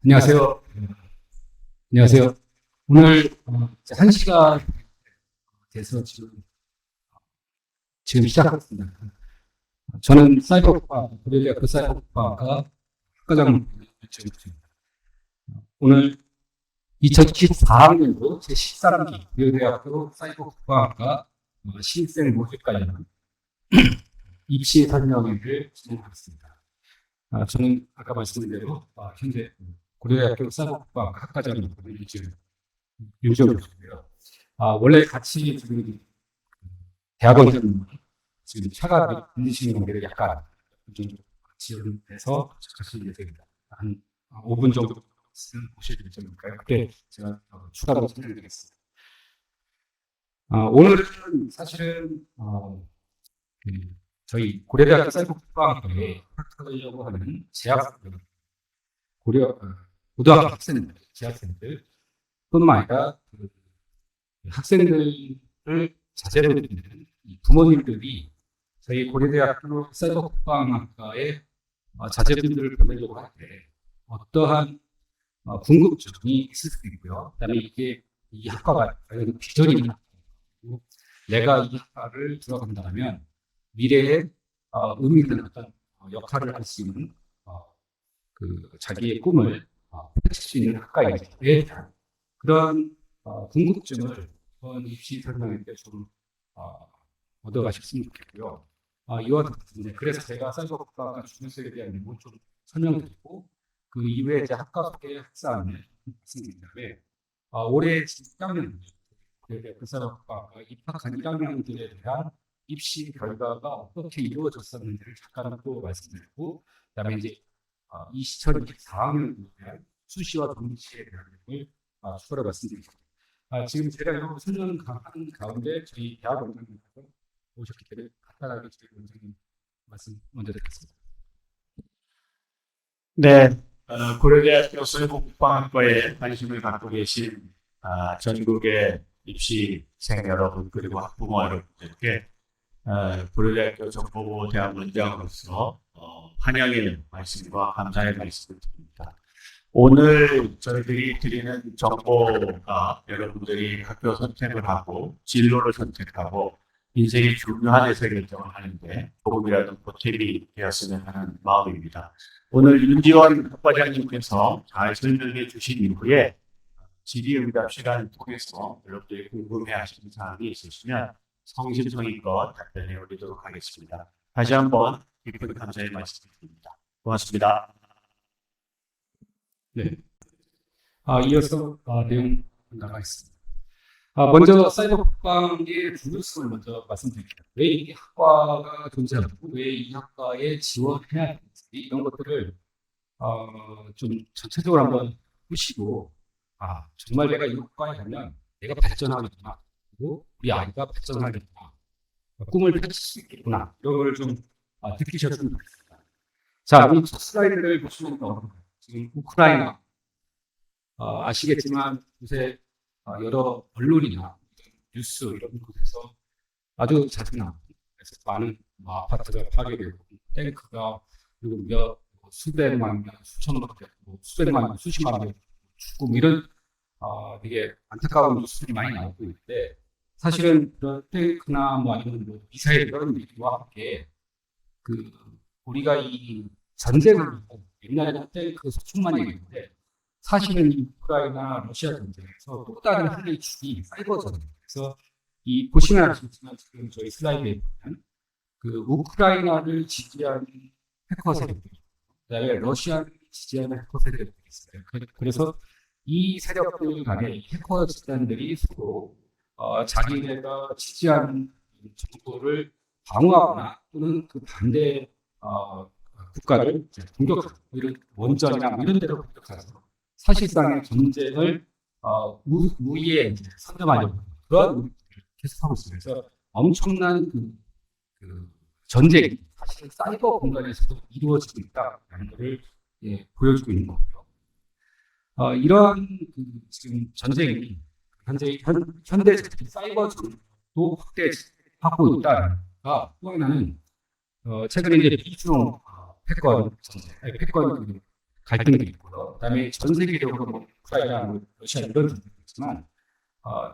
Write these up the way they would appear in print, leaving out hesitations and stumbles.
안녕하세요. 안녕하세요. 오늘 1시간 돼서 지금 시작했습니다. 저는 고려대학교 사이버국가과 학과장 정입니다. 오늘 2024학년도 제13기 고려대학교 사이버국가과 신입생 모집 관련 입시 설명회를 진행하겠습니다. 저는 아까 말씀드린 대로 현재 고려대학교 사이버국가과 학과장입니다. 윤지원 교수고요. 원래 같이 지금 대학원 지금 차가 들리시는 관계를 약간 좀 지연해서 같이 예정입니다. 한 5분 정도 보실 예정이니까요. 그때 제가 추가로 설명드리겠습니다. 오늘은 사실은 저희 고려대학교 사이버국가학과에 합격하려고 하는 고등학교 학생들, 재학생들 뿐만 아니라 학생들을 자제로 듣는 부모님들이 저희 고려대학교 사이버국가학과에 자제분들을 보내려고 할 때 어떠한 궁금증이 있을 수도 있고요. 그다음에 이 학과가 과연 비전이 있나? 내가 이 학과를 들어간다면 미래에 의미 있는 어떤 역할을 할 수 있는 자기의 꿈을 펼칠 수 있는 학과에 대한 그런 궁금증을 이번 입시 설명회 때 좀 얻어가셨으면 좋겠고요. 이와 같은데 그래서 제가 사이버국가가 중요성에 대한 내용을 좀 설명드리고 그 이후에 제 학과 소개 학사안을 말씀드린 다음에 올해 1학년 그 사이버국가가 입학한 1학년들에 대한 입시 결과가 어떻게 이루어졌었는지를 잠깐 또 말씀드리고 그다음에 이제 2024학년에 대한 수시와 동시에 대한 내용을 추가로 말씀드리겠습니다. 지금 제가 이거 설명하는 가운데 저희 대학 원장님께서 오셨기 때문에 간단하게 저희 원장님 말씀 먼저 듣겠습니다. 네, 고려대학교 사이버국가학과에 관심을 갖고 계신 전국의 입시생 여러분 그리고 학부모 여러분들께 고려대학교 정보부 대학원장으로서 환영의 말씀과 감사의 말씀을 드립니다. 오늘 저희들이 드리는 정보가 여러분들이 학교 선택을 하고 진로를 선택하고 인생의 중요한 의사결정을 하는데 조금이라도 보탬이 되었으면 하는 마음입니다. 오늘 윤지원 학과장님께서 잘 설명해 주신 이후에 질의응답 시간을 통해서 여러분들이 궁금해하시는 사항이 있으시면 성심성의껏 답변해 드리도록 하겠습니다. 다시 한번 깊은 감사의 말씀드립니다. 고맙습니다. 네. 이어서 내용 나가겠습니다. 먼저 사이버국가의 중요성을 먼저 말씀드릴게요. 왜 이 학과가 존재하고 왜 이 학과에 지원해야 하는지 이런 것들을 좀 전체적으로 한번 보시고 정말 내가 이 학과에 가면 내가 발전하겠구나 그리고 우리 아이가 발전하겠구나 꿈을 펼칠 수 있겠구나 이런 걸 좀 느끼셨으면 좋겠습니다. 자, 이 첫 슬라이드를 보시면 지금 우크라이나 아시겠지만 요새 여러 언론이나 뉴스 이런 곳에서 아주 자주 나옵니다. 그래서 많은 아파트가 파괴되고 탱크가 그리고 수백만 명, 수천만 명, 수백만 명, 수십만 명 죽고 이런 되게 안타까운 뉴스들이 많이 나오고 있는데 사실은 그런 탱크나 아니면 미사일 이런 일과 함께 우리가 이 전쟁을 옛날에는 탱크 소총만 얘기했는데 사실은 우크라이나 러시아 전쟁에서 또 다른 하나의 축이 사이버 전쟁. 그래서 보시면 아시겠지만 지금 저희 슬라이드에 보면 우크라이나를 지지하는 해커 세력들, 그다음에 러시아를 지지하는 해커 세력들이 있어요. 그래서 이 세력들 간의 해커 집단들이 서로 자기네가 지지하는 정보를 방어하거나 또는 그 반대 국가를 공격하고 이런 원전이나 이런 데로 공격해서 사실상의 전쟁을 우위에 선점하려고 그런 노력을 계속하고 있습니다. 그래서 엄청난 전쟁이 사실 사이버 공간에서도 이루어지고 있다는 것을 보여주고 있는 거고요. 이러한 지금 전쟁이 현대 사이버 전쟁도 확대하고 있다가 또 하나는 최근에 이제 비중 패권 전쟁, 패권 갈등도 있고요. 그다음에 전 세계적으로 뭐 우크라이나, 뭐 러시아 이런 분들도 있지만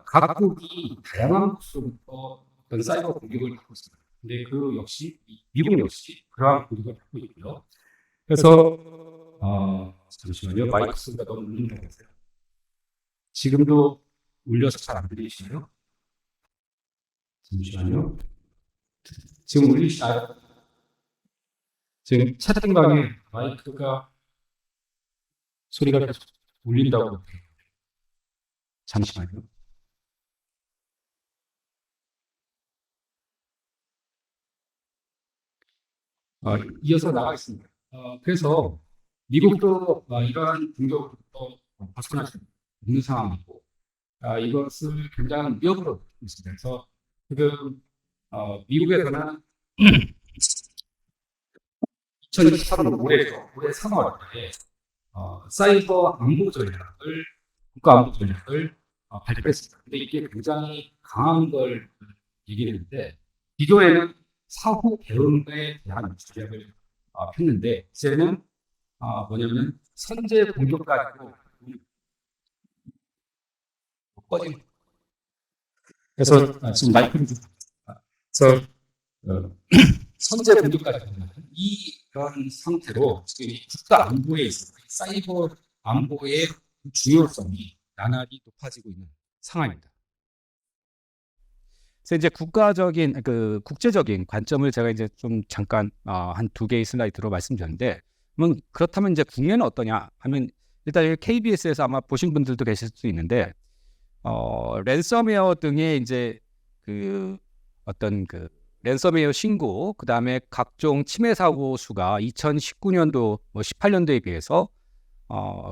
각국이 다양한 곳으로부터 어떤 사이버 공격을 받고 있습니다. 근데 그 역시 미국 역시 그러한 공격을 받고 있고요. 그래서 잠시만요. 마이크 소리가 너무 울리는 것 같아요. 지금도 울려서 잘 안 들리시나요? 잠시만요. 지금 울리시나요? 지금 채팅방에 마이크가 소리가 계속 울린다고. 잠시만요. 이어서 나가겠습니다. 그래서 미국도 이러한 공격으로부터 벗어날 수 없는 상황이고, 이것을 굉장한 위협으로 보고 있습니다. 그래서 지금 미국에서는 2023년 올해 3월에 사이버 안보 전략을 국가 안보 전략을 발표했습니다. 근데 이게 굉장히 강한 걸 얘기했는데 기존에는 사후 대응에 대한 전략을 폈는데 이제는 뭐냐면 선제 공격 가지고 꺼진. 그래서 지금 마이크를 그래서 선제 공격까지 이런 상태로 지금 이 국가 안보에 있어서 사이버 안보의 중요성이 나날이 높아지고 있는 상황입니다. 그래서 이제 국가적인 국제적인 관점을 제가 이제 좀 잠깐 한 2개의 슬라이드로 말씀드렸는데, 그렇다면 이제 국내는 어떠냐 하면 일단 KBS에서 아마 보신 분들도 계실 수 있는데 랜섬웨어 등의 이제 어떤 랜섬웨어 신고, 그 다음에 각종 침해 사고 수가 2019년도, 18년도에 비해서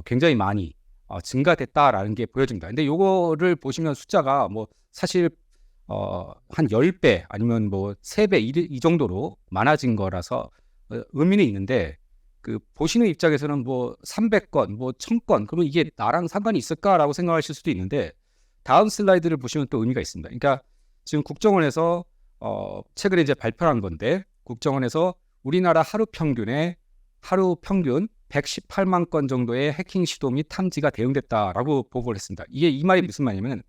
굉장히 많이 증가됐다라는 게 보여집니다. 근데 요거를 보시면 숫자가 사실 한 10배 아니면 3배 이 정도로 많아진 거라서 의미는 있는데, 보시는 입장에서는 300건, 1000건, 그러면 이게 나랑 상관이 있을까라고 생각하실 수도 있는데, 다음 슬라이드를 보시면 또 의미가 있습니다. 그러니까 지금 국정원에서 최근에 이제 발표한 건데, 국정원에서 우리나라 하루 평균 118만 건 정도의 해킹 시도 및 탐지가 대응됐다라고 보고를 했습니다. 이 말이 무슨 말이냐면,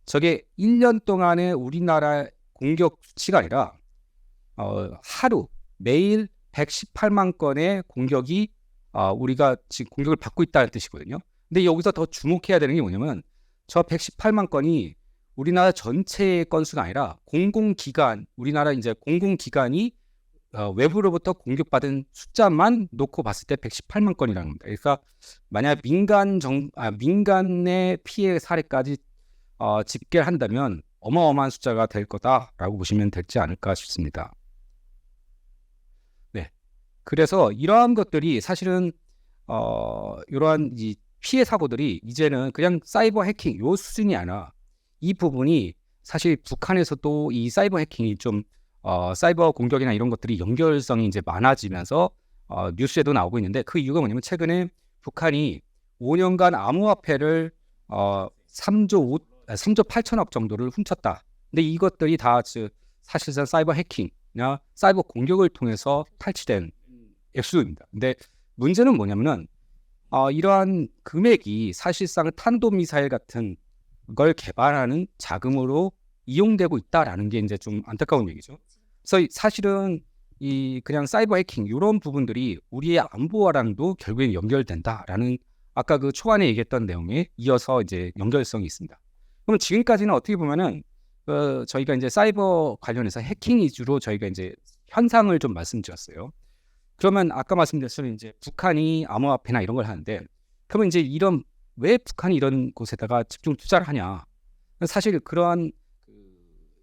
저게 1년 동안의 우리나라 공격 수치가 아니라 매일 118만 건의 공격이 우리가 지금 공격을 받고 있다는 뜻이거든요. 근데 여기서 더 주목해야 되는 게 뭐냐면, 저 118만 건이 우리나라 전체의 건수가 아니라 우리나라 이제 공공기관이 외부로부터 공격받은 숫자만 놓고 봤을 때 118만 건이라는 겁니다. 그러니까 만약 민간의 피해 사례까지 집계를 한다면 어마어마한 숫자가 될 거다라고 보시면 되지 않을까 싶습니다. 네, 그래서 이러한 것들이 사실은 이러한 이 피해 사고들이 이제는 그냥 사이버 해킹 요 수준이 아니라, 이 부분이 사실 북한에서도 이 사이버 해킹이 좀 사이버 공격이나 이런 것들이 연결성이 이제 많아지면서 뉴스에도 나오고 있는데, 그 이유가 뭐냐면 최근에 북한이 5년간 암호화폐를 3조 8천억 정도를 훔쳤다. 근데 이것들이 다 사실상 사이버 해킹이나 사이버 공격을 통해서 탈취된 액수입니다. 근데 문제는 뭐냐면은 이러한 금액이 사실상 탄도미사일 같은 걸 개발하는 자금으로 이용되고 있다라는 게 이제 좀 안타까운 얘기죠. 그래서 사실은 그냥 사이버 해킹 이런 부분들이 우리의 안보와랑도 결국엔 연결된다라는, 아까 초반에 얘기했던 내용에 이어서 이제 연결성이 있습니다. 그럼 지금까지는 어떻게 보면은 저희가 이제 사이버 관련해서 해킹 위주로 저희가 이제 현상을 좀 말씀드렸어요. 그러면 아까 말씀드렸던 이제 북한이 암호화폐나 이런 걸 하는데, 그러면 이제 왜 북한이 이런 곳에다가 집중 투자를 하냐? 사실 그러한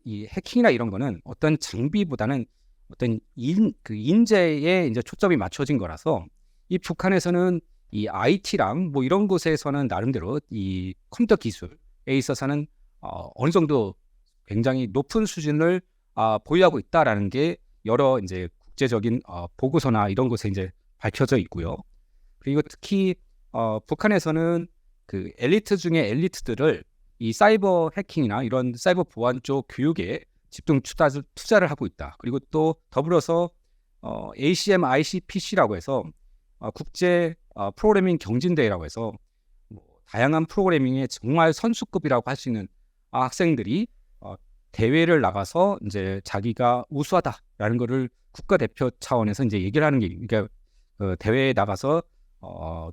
이 해킹이나 이런 거는 어떤 장비보다는 어떤 인재에 이제 초점이 맞춰진 거라서, 이 북한에서는 이 IT랑 이런 곳에서는 나름대로 이 컴퓨터 기술에 있어서는 어느 정도 굉장히 높은 수준을 보유하고 있다라는 게 여러 이제 국제적인 보고서나 이런 곳에 이제 밝혀져 있고요. 그리고 특히 북한에서는 그 엘리트 중에 엘리트들을 이 사이버 해킹이나 이런 사이버 보안 쪽 교육에 집중 투자를 하고 있다. 그리고 또 더불어서 ACM ICPC라고 해서 국제 프로그래밍 경진대회라고 해서 뭐 다양한 프로그래밍의 정말 선수급이라고 할 수 있는 학생들이 대회를 나가서 이제 자기가 우수하다라는 거를 국가대표 차원에서 이제 얘기를 하는 게, 그러니까 대회에 나가서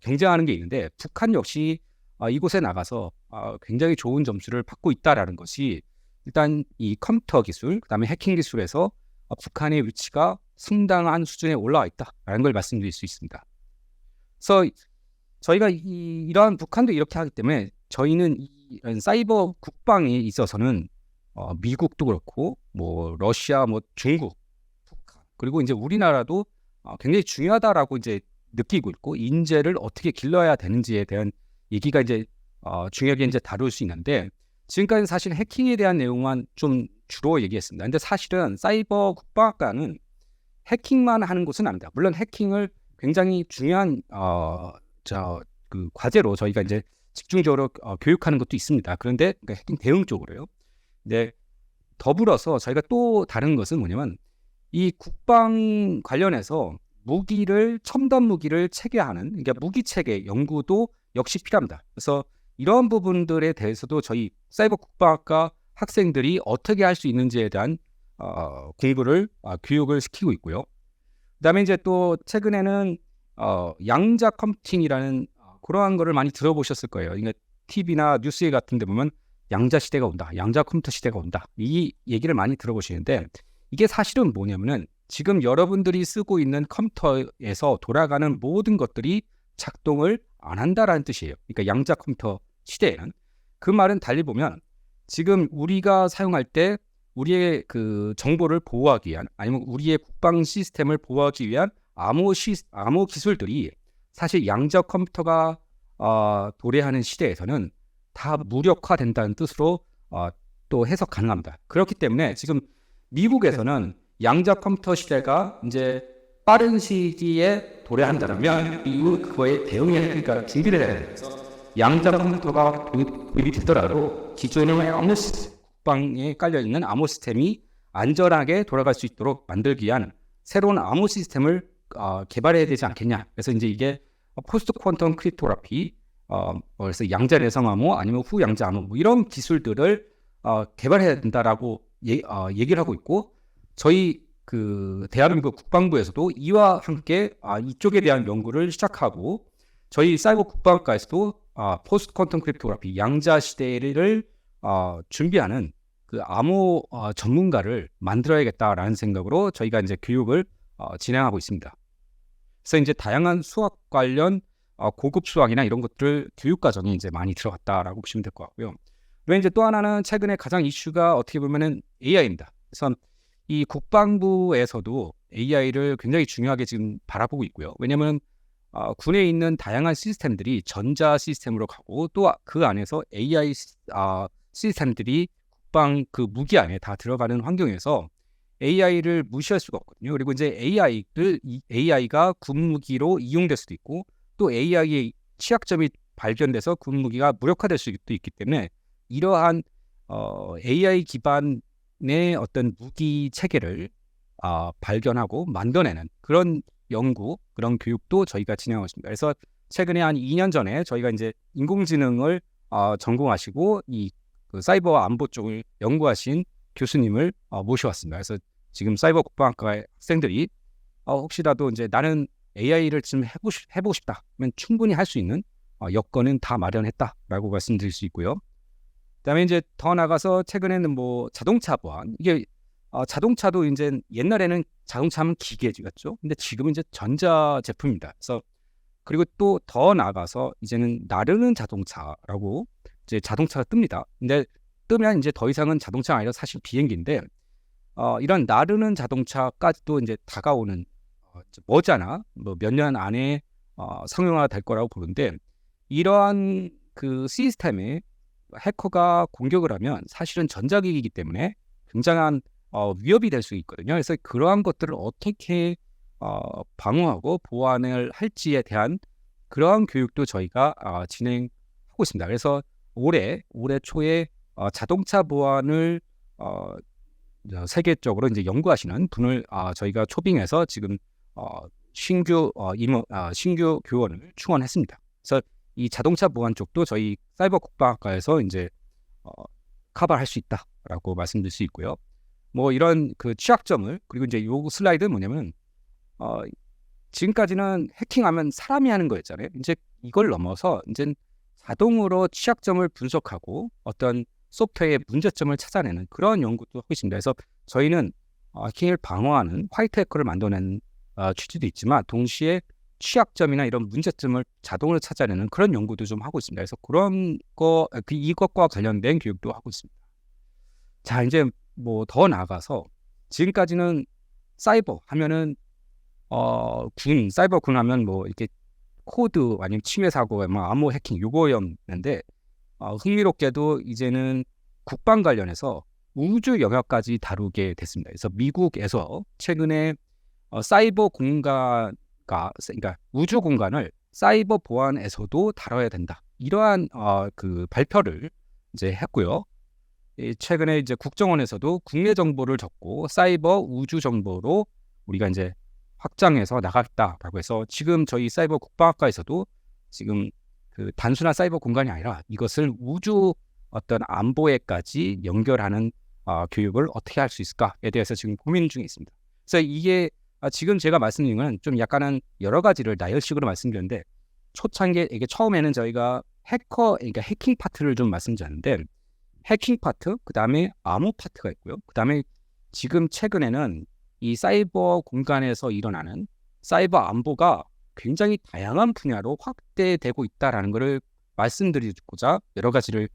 경쟁하는 게 있는데, 북한 역시 이곳에 나가서 굉장히 좋은 점수를 받고 있다라는 것이 일단 이 컴퓨터 기술, 그다음에 해킹 기술에서 북한의 위치가 상당한 수준에 올라와 있다라는 걸 말씀드릴 수 있습니다. 그래서 저희가 이러한 북한도 이렇게 하기 때문에 저희는 이런 사이버 국방에 있어서는 미국도 그렇고 뭐 러시아, 뭐 중국, 북한, 그리고 이제 우리나라도 굉장히 중요하다라고 이제 느끼고 있고, 인재를 어떻게 길러야 되는지에 대한 얘기가 이제 중요하게 이제 다룰 수 있는데, 지금까지 사실 해킹에 대한 내용만 좀 주로 얘기했습니다. 근데 사실은 사이버 국방학과는 해킹만 하는 곳은 아닙니다. 물론 해킹을 굉장히 중요한 그 과제로 저희가 이제 집중적으로 교육하는 것도 있습니다. 그런데 그러니까 해킹 대응 쪽으로요. 네, 더불어서 저희가 또 다른 것은 뭐냐면, 이 국방 관련해서 첨단 무기를 체계하는, 그러니까 무기 체계 연구도 역시 필요합니다. 그래서 이런 부분들에 대해서도 저희 사이버 국방학과 학생들이 어떻게 할 수 있는지에 대한 공부를 교육을 시키고 있고요. 그다음에 이제 또 최근에는 양자 컴퓨팅이라는 그러한 거를 많이 들어보셨을 거예요. 그러니까 TV나 뉴스 같은 데 보면 양자 시대가 온다, 양자 컴퓨터 시대가 온다, 이 얘기를 많이 들어보시는데, 이게 사실은 뭐냐면은 지금 여러분들이 쓰고 있는 컴퓨터에서 돌아가는 모든 것들이 작동을 안 한다라는 뜻이에요. 그러니까 양자 컴퓨터 시대에는, 그 말은 달리 보면 지금 우리가 사용할 때 우리의 그 정보를 보호하기 위한, 아니면 우리의 국방 시스템을 보호하기 위한 암호 기술들이 사실 양자 컴퓨터가 도래하는 시대에서는 다 무력화된다는 뜻으로 또 해석 가능합니다. 그렇기 때문에 지금 미국에서는 양자 컴퓨터 시대가 이제 빠른 시기에 도래한다면 미국 그거에 대응하니까 준비를 해야 돼요. 양자 컴퓨터가 도입이 되더라도 기존의 암호 시스템, 국방에 깔려있는 암호 시스템이 안전하게 돌아갈 수 있도록 만들기 위한 새로운 암호 시스템을 개발해야 되지 않겠냐. 그래서 이제 이게 포스트 퀀텀 크립토그래피, 그래서 양자 내성 암호 아니면 후 양자 암호, 뭐 이런 기술들을 개발해야 된다라고 얘기를 하고 있고, 저희 그 대한민국 국방부에서도 이와 함께 이쪽에 대한 연구를 시작하고, 저희 사이버 국방학과에서도 포스트 퀀텀 크립토그래피, 양자 시대를 준비하는 그 암호 전문가를 만들어야겠다라는 생각으로 저희가 이제 교육을 진행하고 있습니다. 그래서 이제 다양한 수학 관련 고급 수학이나 이런 것들 교육 과정이 이제 많이 들어갔다라고 보시면 될 것 같고요. 그리고 이제 또 하나는 최근에 가장 이슈가 어떻게 보면은 AI입니다. 그래서 이 국방부에서도 AI를 굉장히 중요하게 지금 바라보고 있고요. 왜냐하면 군에 있는 다양한 시스템들이 전자 시스템으로 가고, 또 그 안에서 AI 시스템들이 국방 그 무기 안에 다 들어가는 환경에서 AI를 무시할 수가 없거든요. 그리고 이제 AI가 군무기로 이용될 수도 있고, 또 AI의 취약점이 발견돼서 군무기가 무력화될 수도 있기 때문에, 이러한 AI 기반의 어떤 무기 체계를 발견하고 만들어내는 그런 연구, 그런 교육도 저희가 진행하고 있습니다. 그래서 최근에 한 2년 전에 저희가 이제 인공지능을 전공하시고 그 사이버 안보 쪽을 연구하신 교수님을 모셔왔습니다. 그래서 지금 사이버 국방학과의 학생들이 혹시라도 이제 나는 AI를 좀 해보고 싶다 하면 충분히 할 수 있는 여건은 다 마련했다라고 말씀드릴 수 있고요. 그다음에 이제 더 나가서 최근에는 뭐 자동차 보안, 이게 자동차도 이제 옛날에는 자동차는 기계였죠. 근데 지금은 이제 전자 제품입니다. 그래서 그리고 또 더 나가서 이제는 나르는 자동차라고 이제 자동차가 뜹니다. 근데 뜨면 이제 더 이상은 자동차가 아니라 사실 비행기인데, 이런 나르는 자동차까지도 이제 다가오는 머지않아 뭐 몇 년 안에 상용화 될 거라고 보는데, 이러한 그 시스템에 해커가 공격을 하면 사실은 전자기기이기 때문에 굉장한 위협이 될 수 있거든요. 그래서 그러한 것들을 어떻게 방어하고 보완을 할지에 대한 그러한 교육도 저희가 진행하고 있습니다. 그래서 올해 초에 자동차 보안을 세계적으로 이제 연구하시는 분을 저희가 초빙해서 지금 신규 교원을 충원했습니다. 그래서 이 자동차 보안 쪽도 저희 사이버 국방학과에서 이제 커버할 수 있다라고 말씀드릴 수 있고요. 뭐 이런 그 취약점을, 그리고 이제 요 슬라이드는 뭐냐면 지금까지는 해킹하면 사람이 하는 거였잖아요. 이제 이걸 넘어서 이제 자동으로 취약점을 분석하고 어떤 소프트웨어의 문제점을 찾아내는 그런 연구도 하고 있습니다. 그래서 저희는 해킹을 방어하는 화이트 해커를 만들어내는 취지도 있지만 동시에 취약점이나 이런 문제점을 자동으로 찾아내는 그런 연구도 좀 하고 있습니다. 그래서 그런 이것과 관련된 교육도 하고 있습니다. 자, 이제 뭐 더 나아가서 지금까지는 사이버 하면은 사이버 군 하면 뭐 이렇게 코드 아니면 침해 사고, 뭐 암호 해킹 요거였는데 흥미롭게도 이제는 국방 관련해서 우주 영역까지 다루게 됐습니다. 그래서 미국에서 최근에 사이버 그러니까 우주 공간을 사이버 보안에서도 다뤄야 된다. 이러한 그 발표를 이제 했고요. 최근에 이제 국정원에서도 국내 정보를 적고 사이버 우주 정보로 우리가 이제 확장해서 나가겠다라고 해서 지금 저희 사이버 국방학과에서도 지금 그 단순한 사이버 공간이 아니라 이것을 우주 어떤 안보에까지 연결하는 교육을 어떻게 할 수 있을까에 대해서 지금 고민 중에 있습니다. 그래서 이게 지금 제가 말씀드린 건 좀 약간은 여러 가지를 나열식으로 말씀드렸는데 이게 처음에는 저희가 그러니까 해킹 파트를 좀 말씀드렸는데 해킹 파트, 그 다음에 암호 파트가 있고요. 그 다음에 지금 최근에는 이 사이버 공간에서 일어나는 사이버 안보가 굉장히 다양한 분야로 확대되고 있다라는 것을 말씀드리고자 여러 가지를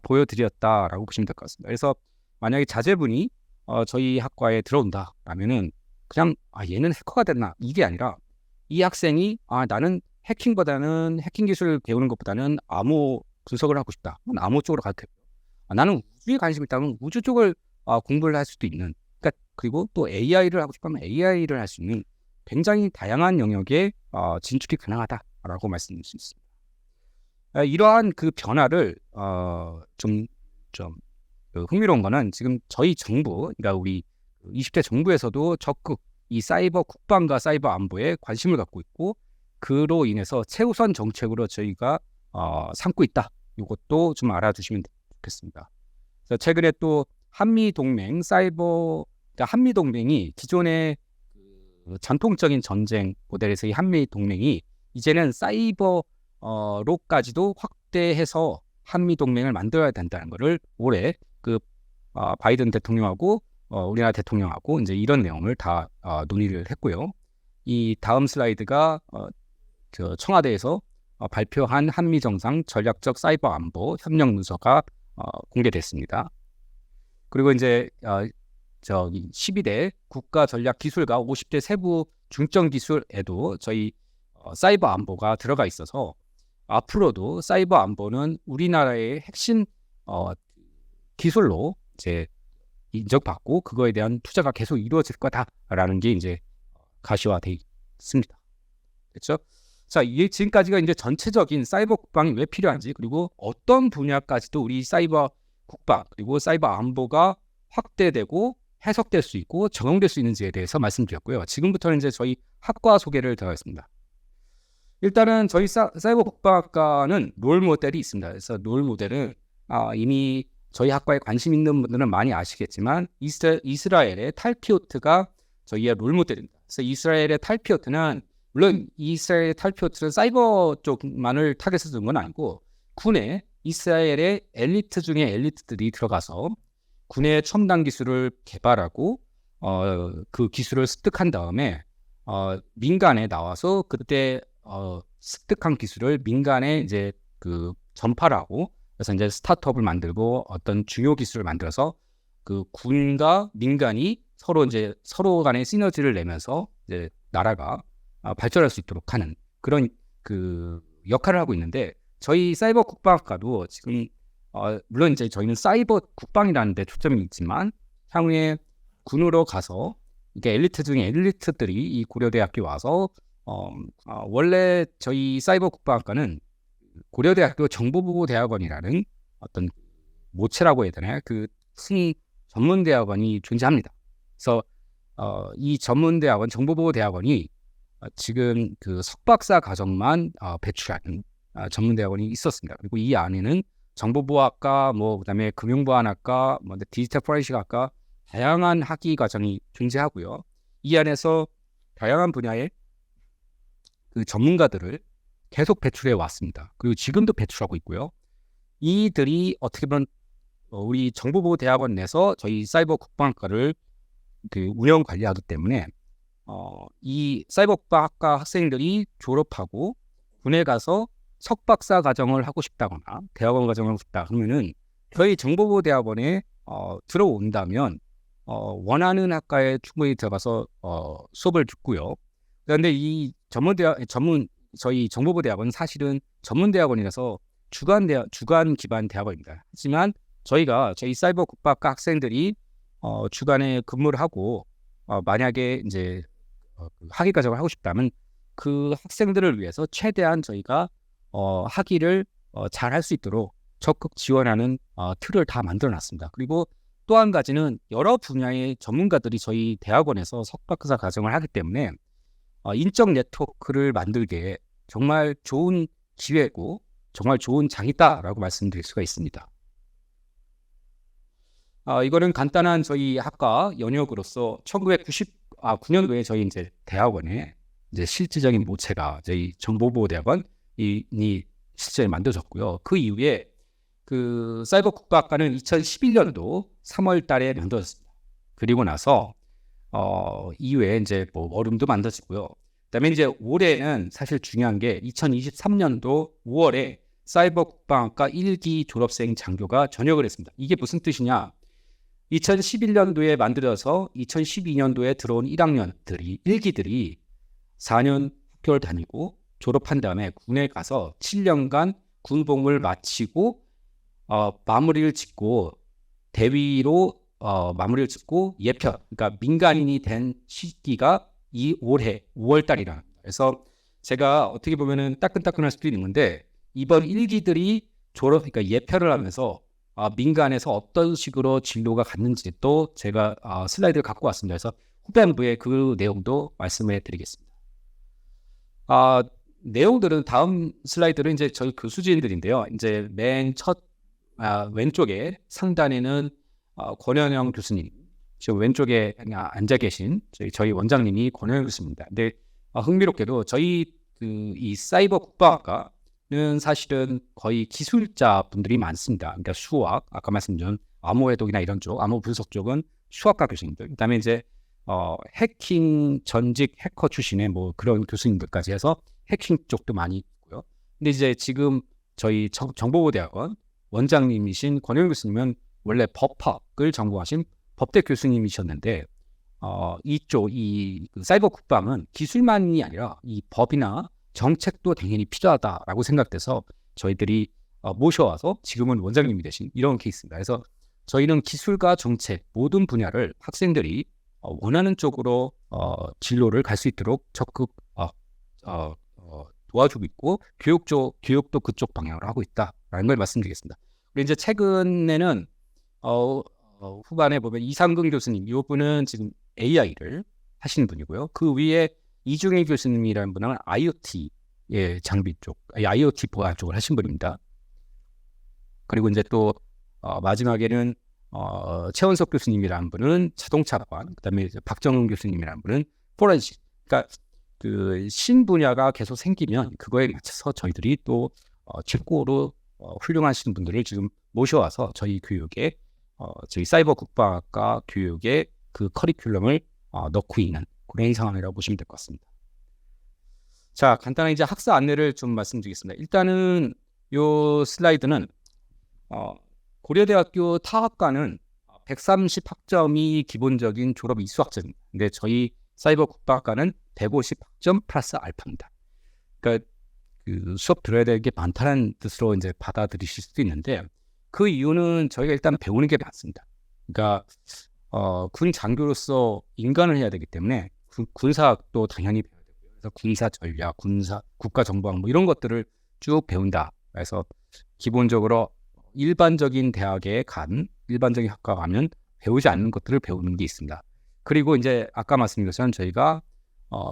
보여드렸다라고 보시면 될 것 같습니다. 그래서 만약에 자제분이 저희 학과에 들어온다라면은 그냥 얘는 해커가 됐나 이게 아니라 이 학생이 나는 해킹 기술을 배우는 것보다는 암호 분석을 하고 싶다. 암호 쪽으로 가도 되고 나는 우주에 관심이 있다면 우주 쪽을 공부를 할 수도 있는, 그러니까 그리고 또 AI를 하고 싶으면 AI를 할 수 있는 굉장히 다양한 영역에 진출이 가능하다라고 말씀드릴 수 있습니다. 이러한 그 변화를 좀 흥미로운 거는 지금 저희 정부, 그러니까 우리 20대 정부에서도 적극 이 사이버 국방과 사이버 안보에 관심을 갖고 있고 그로 인해서 최우선 정책으로 저희가 삼고 있다. 이것도 좀 알아두시면 좋겠습니다. 그래서 최근에 또 한미동맹 그러니까 한미동맹이 기존의 전통적인 전쟁 모델에서의 한미동맹이 이제는 사이버로까지도 확대해서 한미동맹을 만들어야 된다는 것을 올해 바이든 대통령하고 우리나라 대통령하고 이제 이런 내용을 다 논의를 했고요. 이 다음 슬라이드가 청와대에서 발표한 한미정상 전략적 사이버 안보 협력 문서가 공개됐습니다. 그리고 이제 12대 국가 전략 기술과 50대 세부 중점 기술에도 저희 사이버 안보가 들어가 있어서 앞으로도 사이버 안보는 우리나라의 핵심 기술로 이제 인정받고 그거에 대한 투자가 계속 이루어질 거다라는 게 이제 가시화돼 있습니다. 그렇죠? 자, 지금까지가 이제 전체적인 사이버 국방이 왜 필요한지, 그리고 어떤 분야까지도 우리 사이버 국방 그리고 사이버 안보가 확대되고 해석될 수 있고 적용될 수 있는지에 대해서 말씀드렸고요. 지금부터는 이제 저희 학과 소개를 들어가겠습니다. 일단은 저희 사이버 국방학과는 롤 모델이 있습니다. 그래서 롤 모델은 이미 저희 학과에 관심 있는 분들은 많이 아시겠지만 이스라엘의 탈피오트가 저희의 롤 모델입니다. 그래서 이스라엘의 탈피오트는 물론 이스라엘의 탈피오트는 사이버 쪽만을 타겟에 둔 건 아니고 군에 이스라엘의 엘리트 중에 엘리트들이 들어가서 군의 첨단 기술을 개발하고 그 기술을 습득한 다음에 민간에 나와서 그때 습득한 기술을 민간에 이제 전파를 하고 그래서 이제 스타트업을 만들고 어떤 중요 기술을 만들어서 그 군과 민간이 서로 간의 시너지를 내면서 이제 나라가 발전할 수 있도록 하는 그런 역할을 하고 있는데 저희 사이버 국방학과도 지금 물론 이제 저희는 사이버 국방이라는 데 초점이 있지만 향후에 군으로 가서 이게 엘리트 중에 엘리트들이 이 고려대학교 와서 원래 저희 사이버 국방학과는 고려대학교 정보보호대학원이라는 어떤 모체라고 해야 되나요? 그 전문대학원이 존재합니다. 그래서 이 전문대학원 정보보호대학원이 지금 그 석박사 과정만 배출하는 전문대학원이 있었습니다. 그리고 이 안에는 정보보안학과, 뭐 그다음에 금융보안학과, 뭐 디지털 포렌식 학과 다양한 학위 과정이 존재하고요. 이 안에서 다양한 분야의 그 전문가들을 계속 배출해 왔습니다. 그리고 지금도 배출하고 있고요. 이들이 어떻게 보면 우리 정보보호대학원 내에서 저희 사이버 국방학과를 그 운영 관리하기 때문에 이 사이버 국방학과 학생들이 졸업하고 군에 가서 석박사 과정을 하고 싶다거나 대학원 과정을 하고 싶다 그러면은 저희 정보보호대학원에 들어온다면 원하는 학과에 충분히 들어가서 수업을 듣고요. 그런데 이 저희 정보보호대학원은 사실은 전문대학원이라서 주간 기반 대학원입니다. 하지만 저희 사이버 국방학과 학생들이 주간에 근무를 하고 만약에 이제 학위 과정을 하고 싶다면 그 학생들을 위해서 최대한 저희가 학위를 잘 할 수 있도록 적극 지원하는 틀을 다 만들어놨습니다. 그리고 또 한 가지는 여러 분야의 전문가들이 저희 대학원에서 석박사 과정을 하기 때문에 인적 네트워크를 만들기에 정말 좋은 기회고 정말 좋은 장이다라고 말씀드릴 수가 있습니다. 이거는 간단한 저희 학과 연역으로서 1999년도에 저희 이제 대학원에 이제 실질적인 모체가 저희 정보보호대학원이 실제 만들어졌고요. 그 이후에 그 사이버 국가학과는 2011년도 3월 달에 만들어졌습니다. 그리고 나서 이후에 이제 뭐 얼음도 만들어지고요. 그다음에 이제 올해는 사실 중요한 게 2023년도 5월에 사이버 국방학과 1기 졸업생 장교가 전역을 했습니다. 이게 무슨 뜻이냐? 2011년도에 만들어서 2012년도에 들어온 1학년들이 1기들이 4년 학교를 다니고 졸업한 다음에 군에 가서 7년간 군복무를 마치고 마무리를 짓고 대위로 마무리를 짓고 예편, 그러니까 민간인이 된 시기가 이 올해 5월 달이라. 그래서 제가 어떻게 보면은 따끈따끈할 수도 있는데 이번 1기들이 그러니까 예편을 하면서 민간에서 어떤 식으로 진로가 갔는지 또 제가 슬라이드를 갖고 왔습니다. 그래서 후반부에 그 내용도 말씀해 드리겠습니다. 내용들은 다음 슬라이드는 이제 저희 교수진들인데요. 이제 맨 첫 왼쪽에 상단에는 권현영 교수님, 지금 왼쪽에 앉아 계신 저희 원장님이 권현영 교수입니다. 근데 흥미롭게도 저희 이 사이버 국방학과는 사실은 거의 기술자 분들이 많습니다. 그러니까 수학, 아까 말씀드린 암호 해독이나 이런 쪽, 암호 분석 쪽은 수학과 교수님들, 그다음에 이제 해킹 전직 해커 출신의 뭐 그런 교수님들까지 해서 해킹 쪽도 많이 있고요. 근데 이제 지금 저희 정보보호대학원 원장님이신 권영 교수님은 원래 법학을 전공하신 법대 교수님이셨는데 이쪽 그 사이버 국방은 기술만이 아니라 이 법이나 정책도 당연히 필요하다라고 생각돼서 저희들이 모셔와서 지금은 원장님이 되신 이런 케이스입니다. 그래서 저희는 기술과 정책 모든 분야를 학생들이 원하는 쪽으로 진로를 갈 수 있도록 적극 도와주고 있고 교육도 그쪽 방향으로 하고 있다라는 걸 말씀드리겠습니다. 그리고 이제 최근에는 후반에 보면 이상근 교수님, 이 분은 지금 AI를 하시는 분이고요. 그 위에 이중일 교수님이라는 분은 IoT의 장비 쪽, IoT 보안 쪽을 하신 분입니다. 그리고 이제 또 마지막에는 최원석 교수님이라는 분은 자동차관, 그다음에 박정훈 교수님이라는 분은 포렌식. 그러니까 그 신분야가 계속 생기면 그거에 맞춰서 저희들이 또 최고로 훌륭하신 분들을 지금 모셔와서 저희 교육에 저희 사이버 국방학과 교육에 그 커리큘럼을 넣고 있는 그런 상황이라고 보시면 될 것 같습니다. 자, 간단하게 이제 학사 안내를 좀 말씀드리겠습니다. 일단은 요 슬라이드는 고려대학교 타학과는 130학점이 기본적인 졸업 이수학점입니다. 근데 저희 사이버 국방학과는 150학점 플러스 알파입니다. 그러니까 그 수업 들어야 될 게 많다는 뜻으로 이제 받아들이실 수도 있는데 그 이유는 저희가 일단 배우는 게 많습니다. 그러니까 군 장교로서 인간을 해야 되기 때문에 군사학도 당연히 배워야 되고요. 그래서 군사 전략, 국가 정보학 뭐 이런 것들을 쭉 배운다. 그래서 기본적으로 일반적인 대학에 일반적인 학과 가면 배우지 않는 것들을 배우는 게 있습니다. 그리고 이제 아까 말씀드린 것처럼 저희가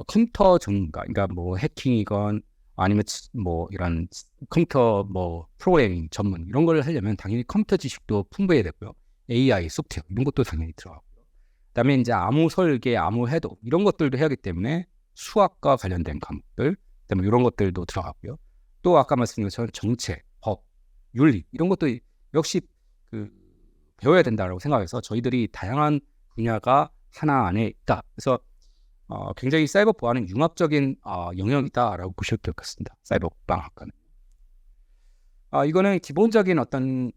컴퓨터 전문가, 그러니까 뭐 해킹이건 아니면 뭐 이런 컴퓨터 뭐 프로그래밍 전문 이런 걸 하려면 당연히 컴퓨터 지식도 풍부해야 되고요. AI, 소프트웨어 이런 것도 당연히 들어가고요. 그다음에 이제 암호 설계, 암호 해독 이런 것들도 해야 하기 때문에 수학과 관련된 과목들, 그다음에 이런 것들도 들어가고요. 또 아까 말씀드린 것처럼 정책, 법, 윤리 이런 것도 역시 그 배워야 된다라고 생각해서 저희들이 다양한 분야가 하나 안에 있다. 그래서 굉장히 사이버 보안은 융합적인 영역이다라고 보실 것 같습니다. 사이버 국방학과는. 이거는 기본적인 어떤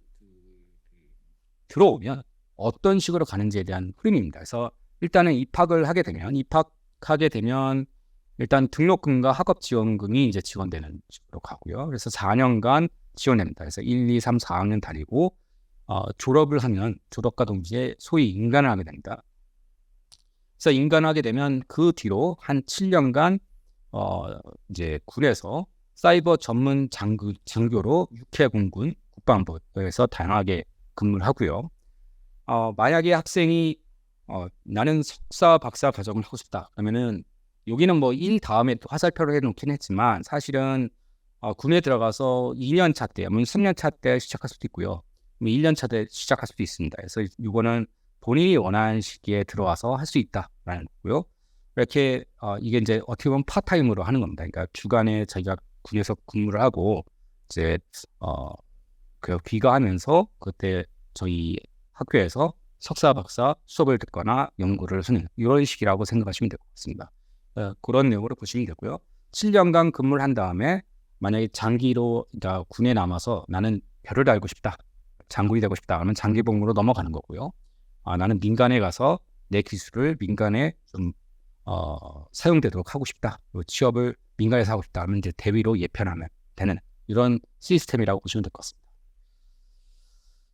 들어오면 어떤 식으로 가는지에 대한 흐름입니다. 그래서 일단은 입학하게 되면 일단 등록금과 학업 지원금이 이제 지원되는 식으로 가고요. 그래서 4년간 지원됩니다. 그래서 1, 2, 3, 4학년 다니고 졸업을 하면 졸업과 동시에 소위 인간을 하게 됩니다. 그래서 인간을 하게 되면 그 뒤로 한 7년간 이제 군에서 사이버 전문 장교로 육해공군 국방부에서 다양하게 근무를 하고요. 만약에 학생이 나는 석사 박사 과정을 하고 싶다 그러면은 여기는 뭐 1 다음에 또 화살표를 해놓긴 했지만 사실은 군에 들어가서 2년 차 때, 아니면 3년 차 때 시작할 수도 있고요. 1년 차 때 시작할 수도 있습니다. 그래서 이거는 본인이 원하는 시기에 들어와서 할 수 있다라는 거고요. 이렇게 이게 이제 어떻게 보면 파타임으로 하는 겁니다. 그러니까 주간에 저희가 군에서 근무를 하고 이제 그 귀가하면서 그때 저희 학교에서 석사 박사 수업을 듣거나 연구를 하는 이런 식이라고 생각하시면 될 것 같습니다. 그런 내용으로 보시면 되고요. 7년간 근무를 한 다음에 만약에 장기로 그러니까 군에 남아서 나는 별을 달고 싶다, 장군이 되고 싶다 하면 장기 복무로 넘어가는 거고요. 나는 민간에 가서 내 기술을 민간에 좀 사용되도록 하고 싶다, 취업을 민간에서 하고 싶다 하면 이제 대위로 예편하면 되는 이런 시스템이라고 보시면 될 것 같습니다.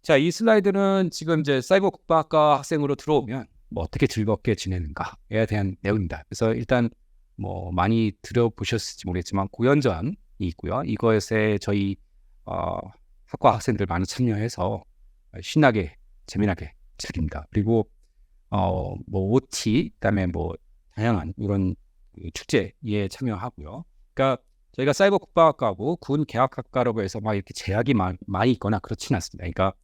자, 이 슬라이드는 지금 이제 사이버 국방학과 학생으로 들어오면 뭐 어떻게 즐겁게 지내는가에 대한 내용입니다. 그래서 일단 뭐 많이 들어보셨을지 모르겠지만 고연전이 있고요. 이것에 저희 학과 학생들 많이 참여해서 신나게 재미나게 즐깁니다. 그리고 뭐 OT 그다음에 뭐 다양한 이런 축제에 참여하고요. 그러니까 저희가 사이버 국방학과하고 군 계약학과라고 해서 막 이렇게 제약이 많이 있거나 그렇지는 않습니다. 그러니까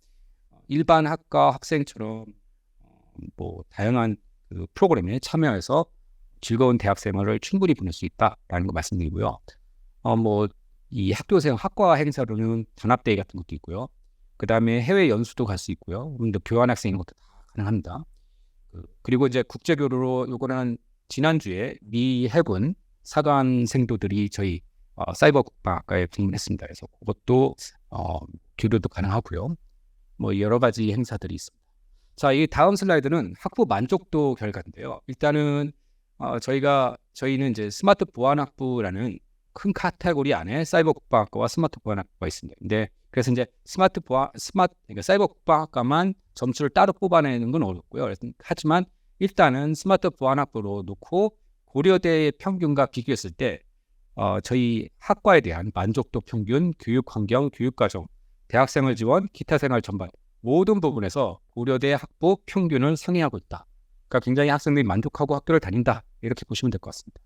일반 학과 학생처럼 뭐 다양한 그 프로그램에 참여해서 즐거운 대학 생활을 충분히 보낼 수 있다라는 거 말씀드리고요. 뭐 이 학교생 학과 행사로는 단합대회 같은 것도 있고요. 그 다음에 해외 연수도 갈 수 있고요. 또 교환학생 이런 것도 다 가능합니다. 그리고 이제 국제교류로 요거는 지난주에 미 해군 사관생도들이 저희 사이버 국방학과에 방문했습니다. 그래서 그것도 교류도 가능하고요. 뭐 여러 가지 행사들이 있습니다. 자, 이 다음 슬라이드는 학부 만족도 결과인데요. 일단은 저희는 이제 스마트 보안학부라는 큰 카테고리 안에 사이버 국방학과와 스마트 보안학과가 있습니다. 근데 그래서 이제 그러니까 사이버 국방학과만 점수를 따로 뽑아내는 건 어렵고요. 하지만 일단은 스마트 보안학부로 놓고 고려대의 평균과 비교했을 때 저희 학과에 대한 만족도 평균, 교육 환경, 교육 과정, 대학생활 지원, 기타 생활 전반 모든 부분에서 고려대 학부 평균을 상회하고 있다. 그러니까 굉장히 학생들이 만족하고 학교를 다닌다. 이렇게 보시면 될 것 같습니다.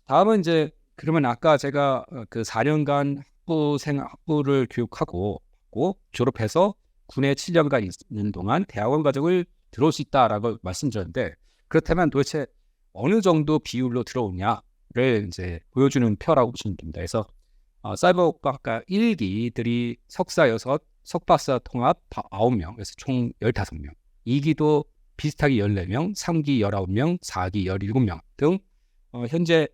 다음은 이제 그러면 아까 제가 그 4년간 학부를 교육하고 졸업해서 군에 7년간 있는 동안 대학원 과정을 들어올 수 있다라고 말씀드렸는데 그렇다면 도대체 어느 정도 비율로 들어오냐를 이제 보여주는 표라고 보시면 됩니다. 그래서 사이버 국방학과 1기들이 석사 6, 석박사 통합 9명, 그래서 총 15명. 2기도 비슷하게 14명, 3기 19명, 4기 17명 등 현재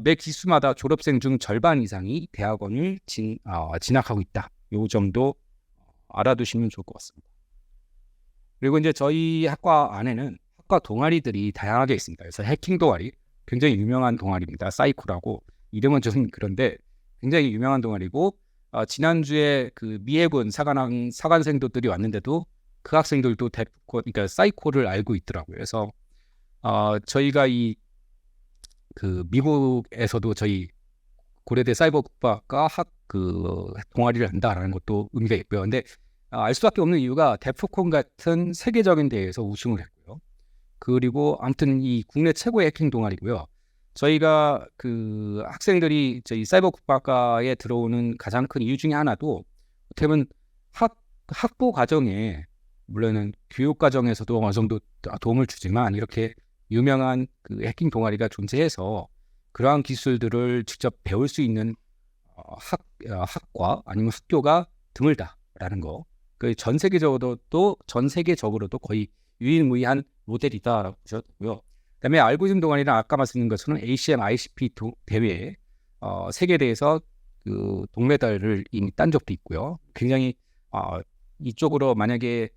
매 기수마다 졸업생 중 절반 이상이 대학원을 진학하고 있다. 요 정도 알아두시면 좋을 것 같습니다. 그리고 이제 저희 학과 안에는 학과 동아리들이 다양하게 있습니다. 그래서 해킹 동아리, 굉장히 유명한 동아리입니다. 사이코라고 이름은 좀 그런데 굉장히 유명한 동아리고 지난주에 그 미해군 사관생도들이 왔는데도 그 학생들도 그러니까 사이코를 알고 있더라고요. 그래서 저희가 그 미국에서도 저희 고려대 사이버 국방학과 동아리를 한다라는 것도 의미가 있고요. 근데 알 수밖에 없는 이유가 데프콘 같은 세계적인 대회에서 우승을 했고요. 그리고 아무튼 이 국내 최고의 해킹 동아리고요. 저희가 그 학생들이 저희 사이버 국가과에 들어오는 가장 큰 이유 중에 하나도 어떻게 보면 학부 과정에 물론은 교육 과정에서도 어느 정도 도움을 주지만 이렇게 유명한 그 해킹 동아리가 존재해서 그러한 기술들을 직접 배울 수 있는 학과 아니면 학교가 드물다라는 거. 그 전 세계적으로도 거의 유일무이한 모델이다라고 보셔도 되고요. 그다음에 알고리즘 동아리는 아까 말씀드린 것처럼 ACM, ICP 대회에 세계대회에서 그 동메달을 이미 딴 적도 있고요. 굉장히 이쪽으로 만약에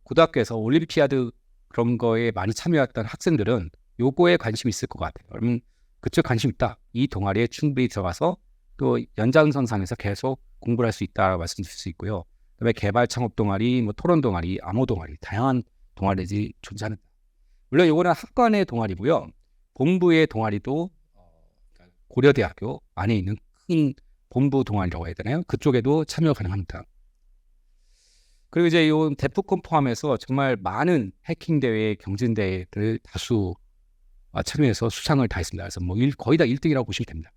고등학교에서 올림피아드 그런 거에 많이 참여했던 학생들은 요거에 관심이 있을 것 같아요. 그러면 그쪽 관심 있다. 이 동아리에 충분히 들어가서 또 연장선상에서 계속 공부를 할 수 있다라고 말씀드릴 수 있고요. 그다음에 개발 창업 동아리, 뭐 토론 동아리, 암호 동아리, 다양한 동아리들이 존재하는. 물론 요거는 학과 내 동아리고요. 본부의 동아리도 고려대학교 안에 있는 큰 본부 동아리라고 해야 되나요? 그쪽에도 참여 가능합니다. 그리고 이제 요 데프콘 포함해서 정말 많은 해킹 대회, 경진 대회들 다수 참여해서 수상을 다 했습니다. 그래서 뭐 거의 다 1등이라고 보시면 됩니다.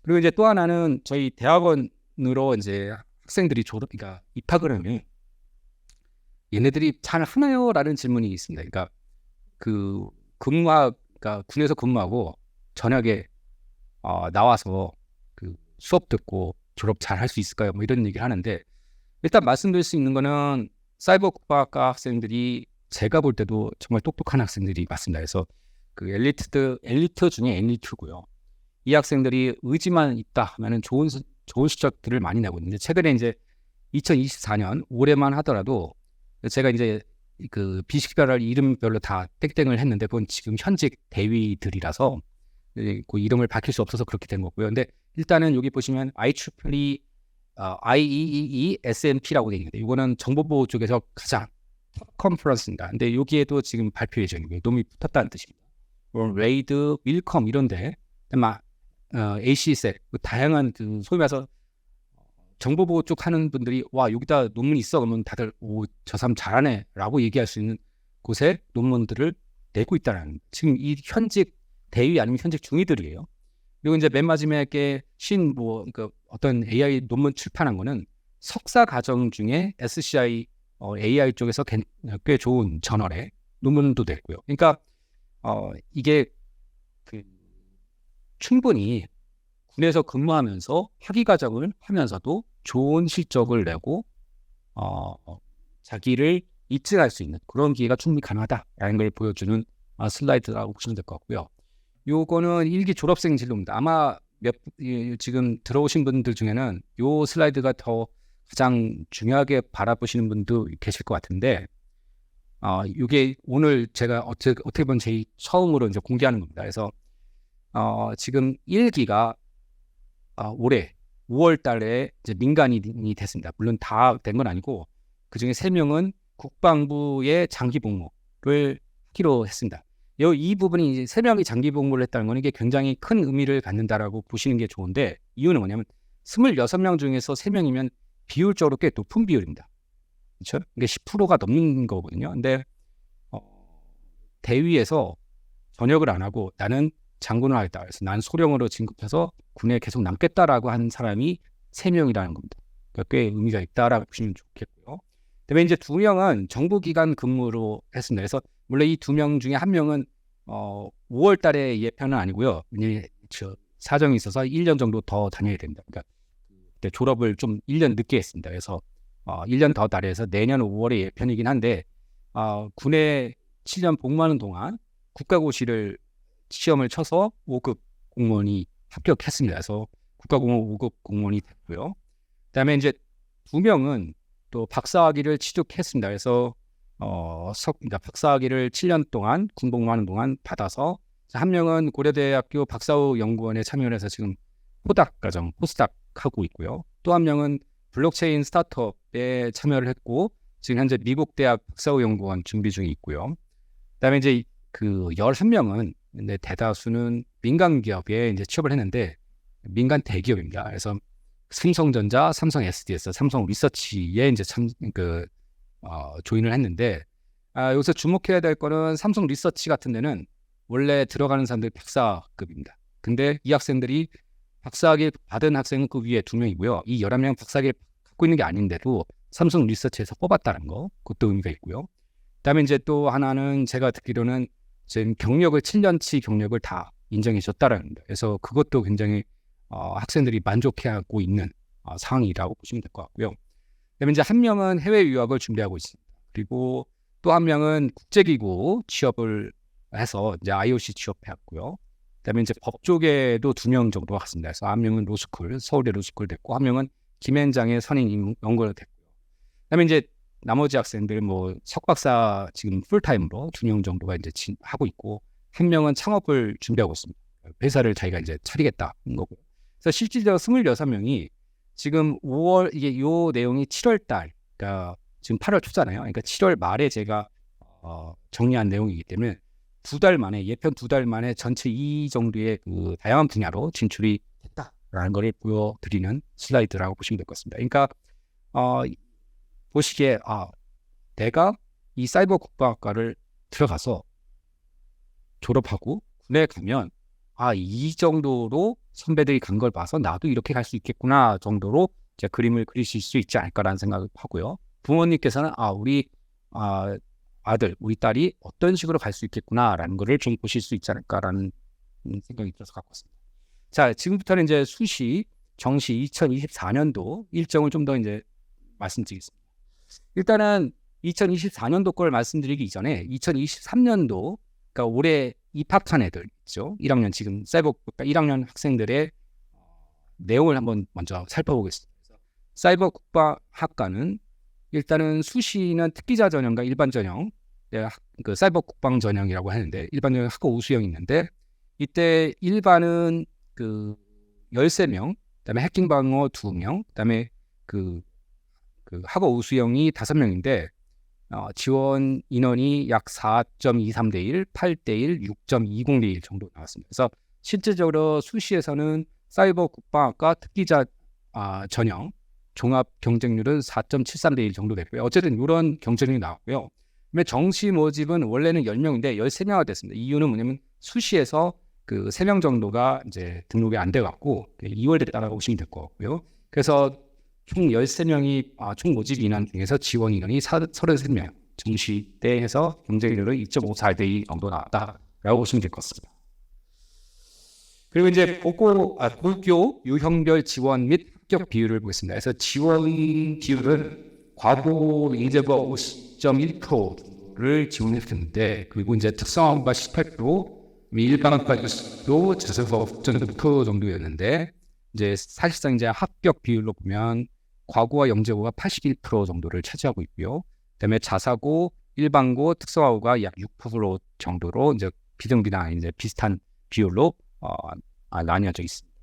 그리고 이제 또 하나는 저희 대학원으로 이제 학생들이 그러니까 입학을 하면 얘네들이 잘 하나요라는 질문이 있습니다. 그러니까 그 그러니까 군에서 근무하고 저녁에 나와서 그 수업 듣고 졸업 잘 할 수 있을까요? 뭐 이런 얘기를 하는데 일단 말씀드릴 수 있는 거는 사이버 국가학과 학생들이 제가 볼 때도 정말 똑똑한 학생들이 많습니다. 그래서 그 엘리트 중에 엘리트고요. 이 학생들이 의지만 있다 하면은 좋은 실적들을 많이 내고 있는데 최근에 이제 2024년 올해만 하더라도 제가 이제 그 비식별을 이름별로 다 땡땡을 했는데 그건 지금 현직 대위들이라서 그 이름을 밝힐 수 없어서 그렇게 된 거고요. 근데 일단은 여기 보시면 IEEE SMP라고 되어 있는데 이거는 정보보호 쪽에서 가장 탑 컨퍼런스입니다. 근데 여기에도 지금 발표 예정이고요. 놈이 붙었다는 뜻입니다. 레이드, 윌컴 이런데 아마 ACSEC 다양한 그 소위 말해서 정보보호 쪽 하는 분들이 와 여기다 논문 있어 그러면 다들 오 저 사람 잘하네 라고 얘기할 수 있는 곳에 논문들을 내고 있다는 지금 이 현직 대위 아니면 현직 중위들이에요. 그리고 이제 맨 마지막에 그 어떤 AI 논문 출판한 거는 석사 과정 중에 SCI AI 쪽에서 꽤 좋은 저널에 논문도 냈고요. 그러니까 이게 그 충분히 군에서 근무하면서 학위 과정을 하면서도 좋은 실적을 내고 자기를 입증할 수 있는 그런 기회가 충분히 가능하다라는 걸 보여주는 슬라이드라고 보시면 될 것 같고요. 요거는 일기 졸업생 진로입니다. 아마 지금 들어오신 분들 중에는 요 슬라이드가 더 가장 중요하게 바라보시는 분도 계실 것 같은데 이게 오늘 제가 어떻게 보면 제 처음으로 이제 공개하는 겁니다. 그래서 지금 1기가 올해 5월 달에 이제 민간이 됐습니다. 물론 다 된 건 아니고 그중에 3명은 국방부의 장기 복무를 하기로 했습니다. 이 부분이 이제 3명이 장기 복무를 했다는 건 이게 굉장히 큰 의미를 갖는다라고 보시는 게 좋은데 이유는 뭐냐면 26명 중에서 3명이면 비율적으로 꽤 높은 비율입니다. 그렇죠? 이게 10%가 넘는 거거든요. 근데 대위에서 전역을 안 하고 나는 장군을 하겠다. 그래서 난 소령으로 진급해서 군에 계속 남겠다라고 한 사람이 3명이라는 겁니다. 그러니까 꽤 의미가 있다라고 보시면 좋겠고요. 그다음에 이제 2명은 정부기관 근무로 했습니다. 그래서 물론 이 2명 중에 1명은 5월 달에 예편은 아니고요. 왜냐면 사정이 있어서 1년 정도 더 다녀야 됩니다. 그러니까 그때 졸업을 좀 1년 늦게 했습니다. 그래서 1년 더 달해서 내년 5월에 예편이긴 한데 군에 7년 복무하는 동안 국가고시를 시험을 쳐서 5급 공무원이 합격했습니다. 그래서 국가공무원 5급 공무원이 됐고요. 그다음에 이제 2명은 또 박사학위를 취득했습니다. 그래서 그러니까 박사학위를 7년 동안 군복무하는 동안 받아서 1명은 고려대학교 박사후 연구원에 참여를 해서 지금 포스닥 하고 있고요. 또 1명은 블록체인 스타트업에 참여를 했고 지금 현재 미국 대학 박사후 연구원 준비 중에 있고요. 그다음에 이제 그 11명은 근데 대다수는 민간 기업에 이제 취업을 했는데 민간 대기업입니다. 그래서 삼성전자, 삼성 SDS, 삼성 리서치에 이제 조인을 했는데 여기서 주목해야 될 거는 삼성 리서치 같은 데는 원래 들어가는 사람들이 박사급입니다. 근데 이 학생들이 박사학위 받은 학생은 그 위에 2명이고요. 이 11명 박사학위를 갖고 있는 게 아닌데도 삼성 리서치에서 뽑았다는 거, 그것도 의미가 있고요. 그다음에 이제 또 하나는 제가 듣기로는 지금 경력을 7년치 경력을 다 인정해 줬다라는 겁니다. 그래서 그것도 굉장히 학생들이 만족해하고 있는 상황이라고 보시면 될 것 같고요. 그다음에 이제 한 명은 해외 유학을 준비하고 있습니다. 그리고 또 한 명은 국제기구 취업을 해서 이제 IOC 취업해왔고요. 그다음에 이제 법 쪽에도 2명 정도 갔습니다. 그래서 한 명은 로스쿨, 서울대 로스쿨 됐고, 한 명은 김앤장의 선임 연구를 됐고요. 그다음에 이제 나머지 학생들 뭐 석박사 지금 풀타임으로 2명 정도가 이제 하고 있고, 한 명은 창업을 준비하고 있습니다. 회사를 자기가 이제 차리겠다는 거고요. 그래서 실질적으로 26명이 지금 5월, 이게 요 내용이 7월 달, 그러니까 지금 8월 초잖아요. 그러니까 7월 말에 제가 정리한 내용이기 때문에 2달 만에, 예편 2달 만에 전체 이 정도의 그 다양한 분야로 진출이 됐다라는 걸 보여드리는 슬라이드라고 보시면 될 것 같습니다. 그러니까 보시기에 내가 이 사이버 국방학과를 들어가서 졸업하고 군에 가면 이 정도로 선배들이 간 걸 봐서 나도 이렇게 갈 수 있겠구나 정도로 이제 그림을 그리실 수 있지 않을까라는 생각을 하고요. 부모님께서는 우리 아들, 우리 딸이 어떤 식으로 갈 수 있겠구나라는 거를 좀 보실 수 있지 않을까라는 생각이 들어서 갖고 왔습니다. 자, 지금부터는 이제 수시 정시 2024년도 일정을 좀 더 이제 말씀드리겠습니다. 일단은 2024년도 걸 말씀드리기 이전에 2023년도, 그러니까 올해 입학한 애들 있죠. 1학년 지금 사이버국가 1학년 학생들의 내용을 한번 먼저 살펴보겠습니다. 사이버국방학과는 일단은 수시는 특기자 전형과 일반 전형, 그 사이버 국방 전형이라고 하는데, 일반 전형 학과 우수형이 있는데, 이때 일반은 그 13명, 그다음에 해킹 방어 2명, 그다음에 그 학과 우수형이 5명인데 지원 인원이 약 4.23대 1, 8대 1, 6.20대 1 정도 나왔습니다. 그래서 실질적으로 수시에서는 사이버 국방학과 특기자 전형 종합 경쟁률은 4.73대 1 정도 됐고요. 어쨌든 이런 경쟁률이 나왔고요. 그다음에 정시 모집은 원래는 10명인데 13명이 됐습니다. 이유는 뭐냐면 수시에서 그 3명 정도가 이제 등록이 안 돼 갖고 2월 됐다라고 보시면 될 것 같고요. 그래서 총 13명이 총 모집 인원 중에서 지원 인원이 33명, 정시 때 해서 경쟁률은 2.54대 2 정도 나왔다라고 보시면 될 것 같습니다. 그리고 이제 고교 유형별 지원 및 합격 비율을 보겠습니다. 그래서 지원 비율은 과거 인재가 50.1%를 지원했는데, 그리고 이제 특성화가 18%, 일반학과도 재수가 9.9% 정도였는데, 이제 사실상 이제 합격 비율로 보면 과고와 영재고가 81% 정도를 차지하고 있고요. 그다음에 자사고, 일반고, 특성화고가 약 6% 정도로 이제 비등비나 이제 비슷한 비율로 나뉘어져 있습니다.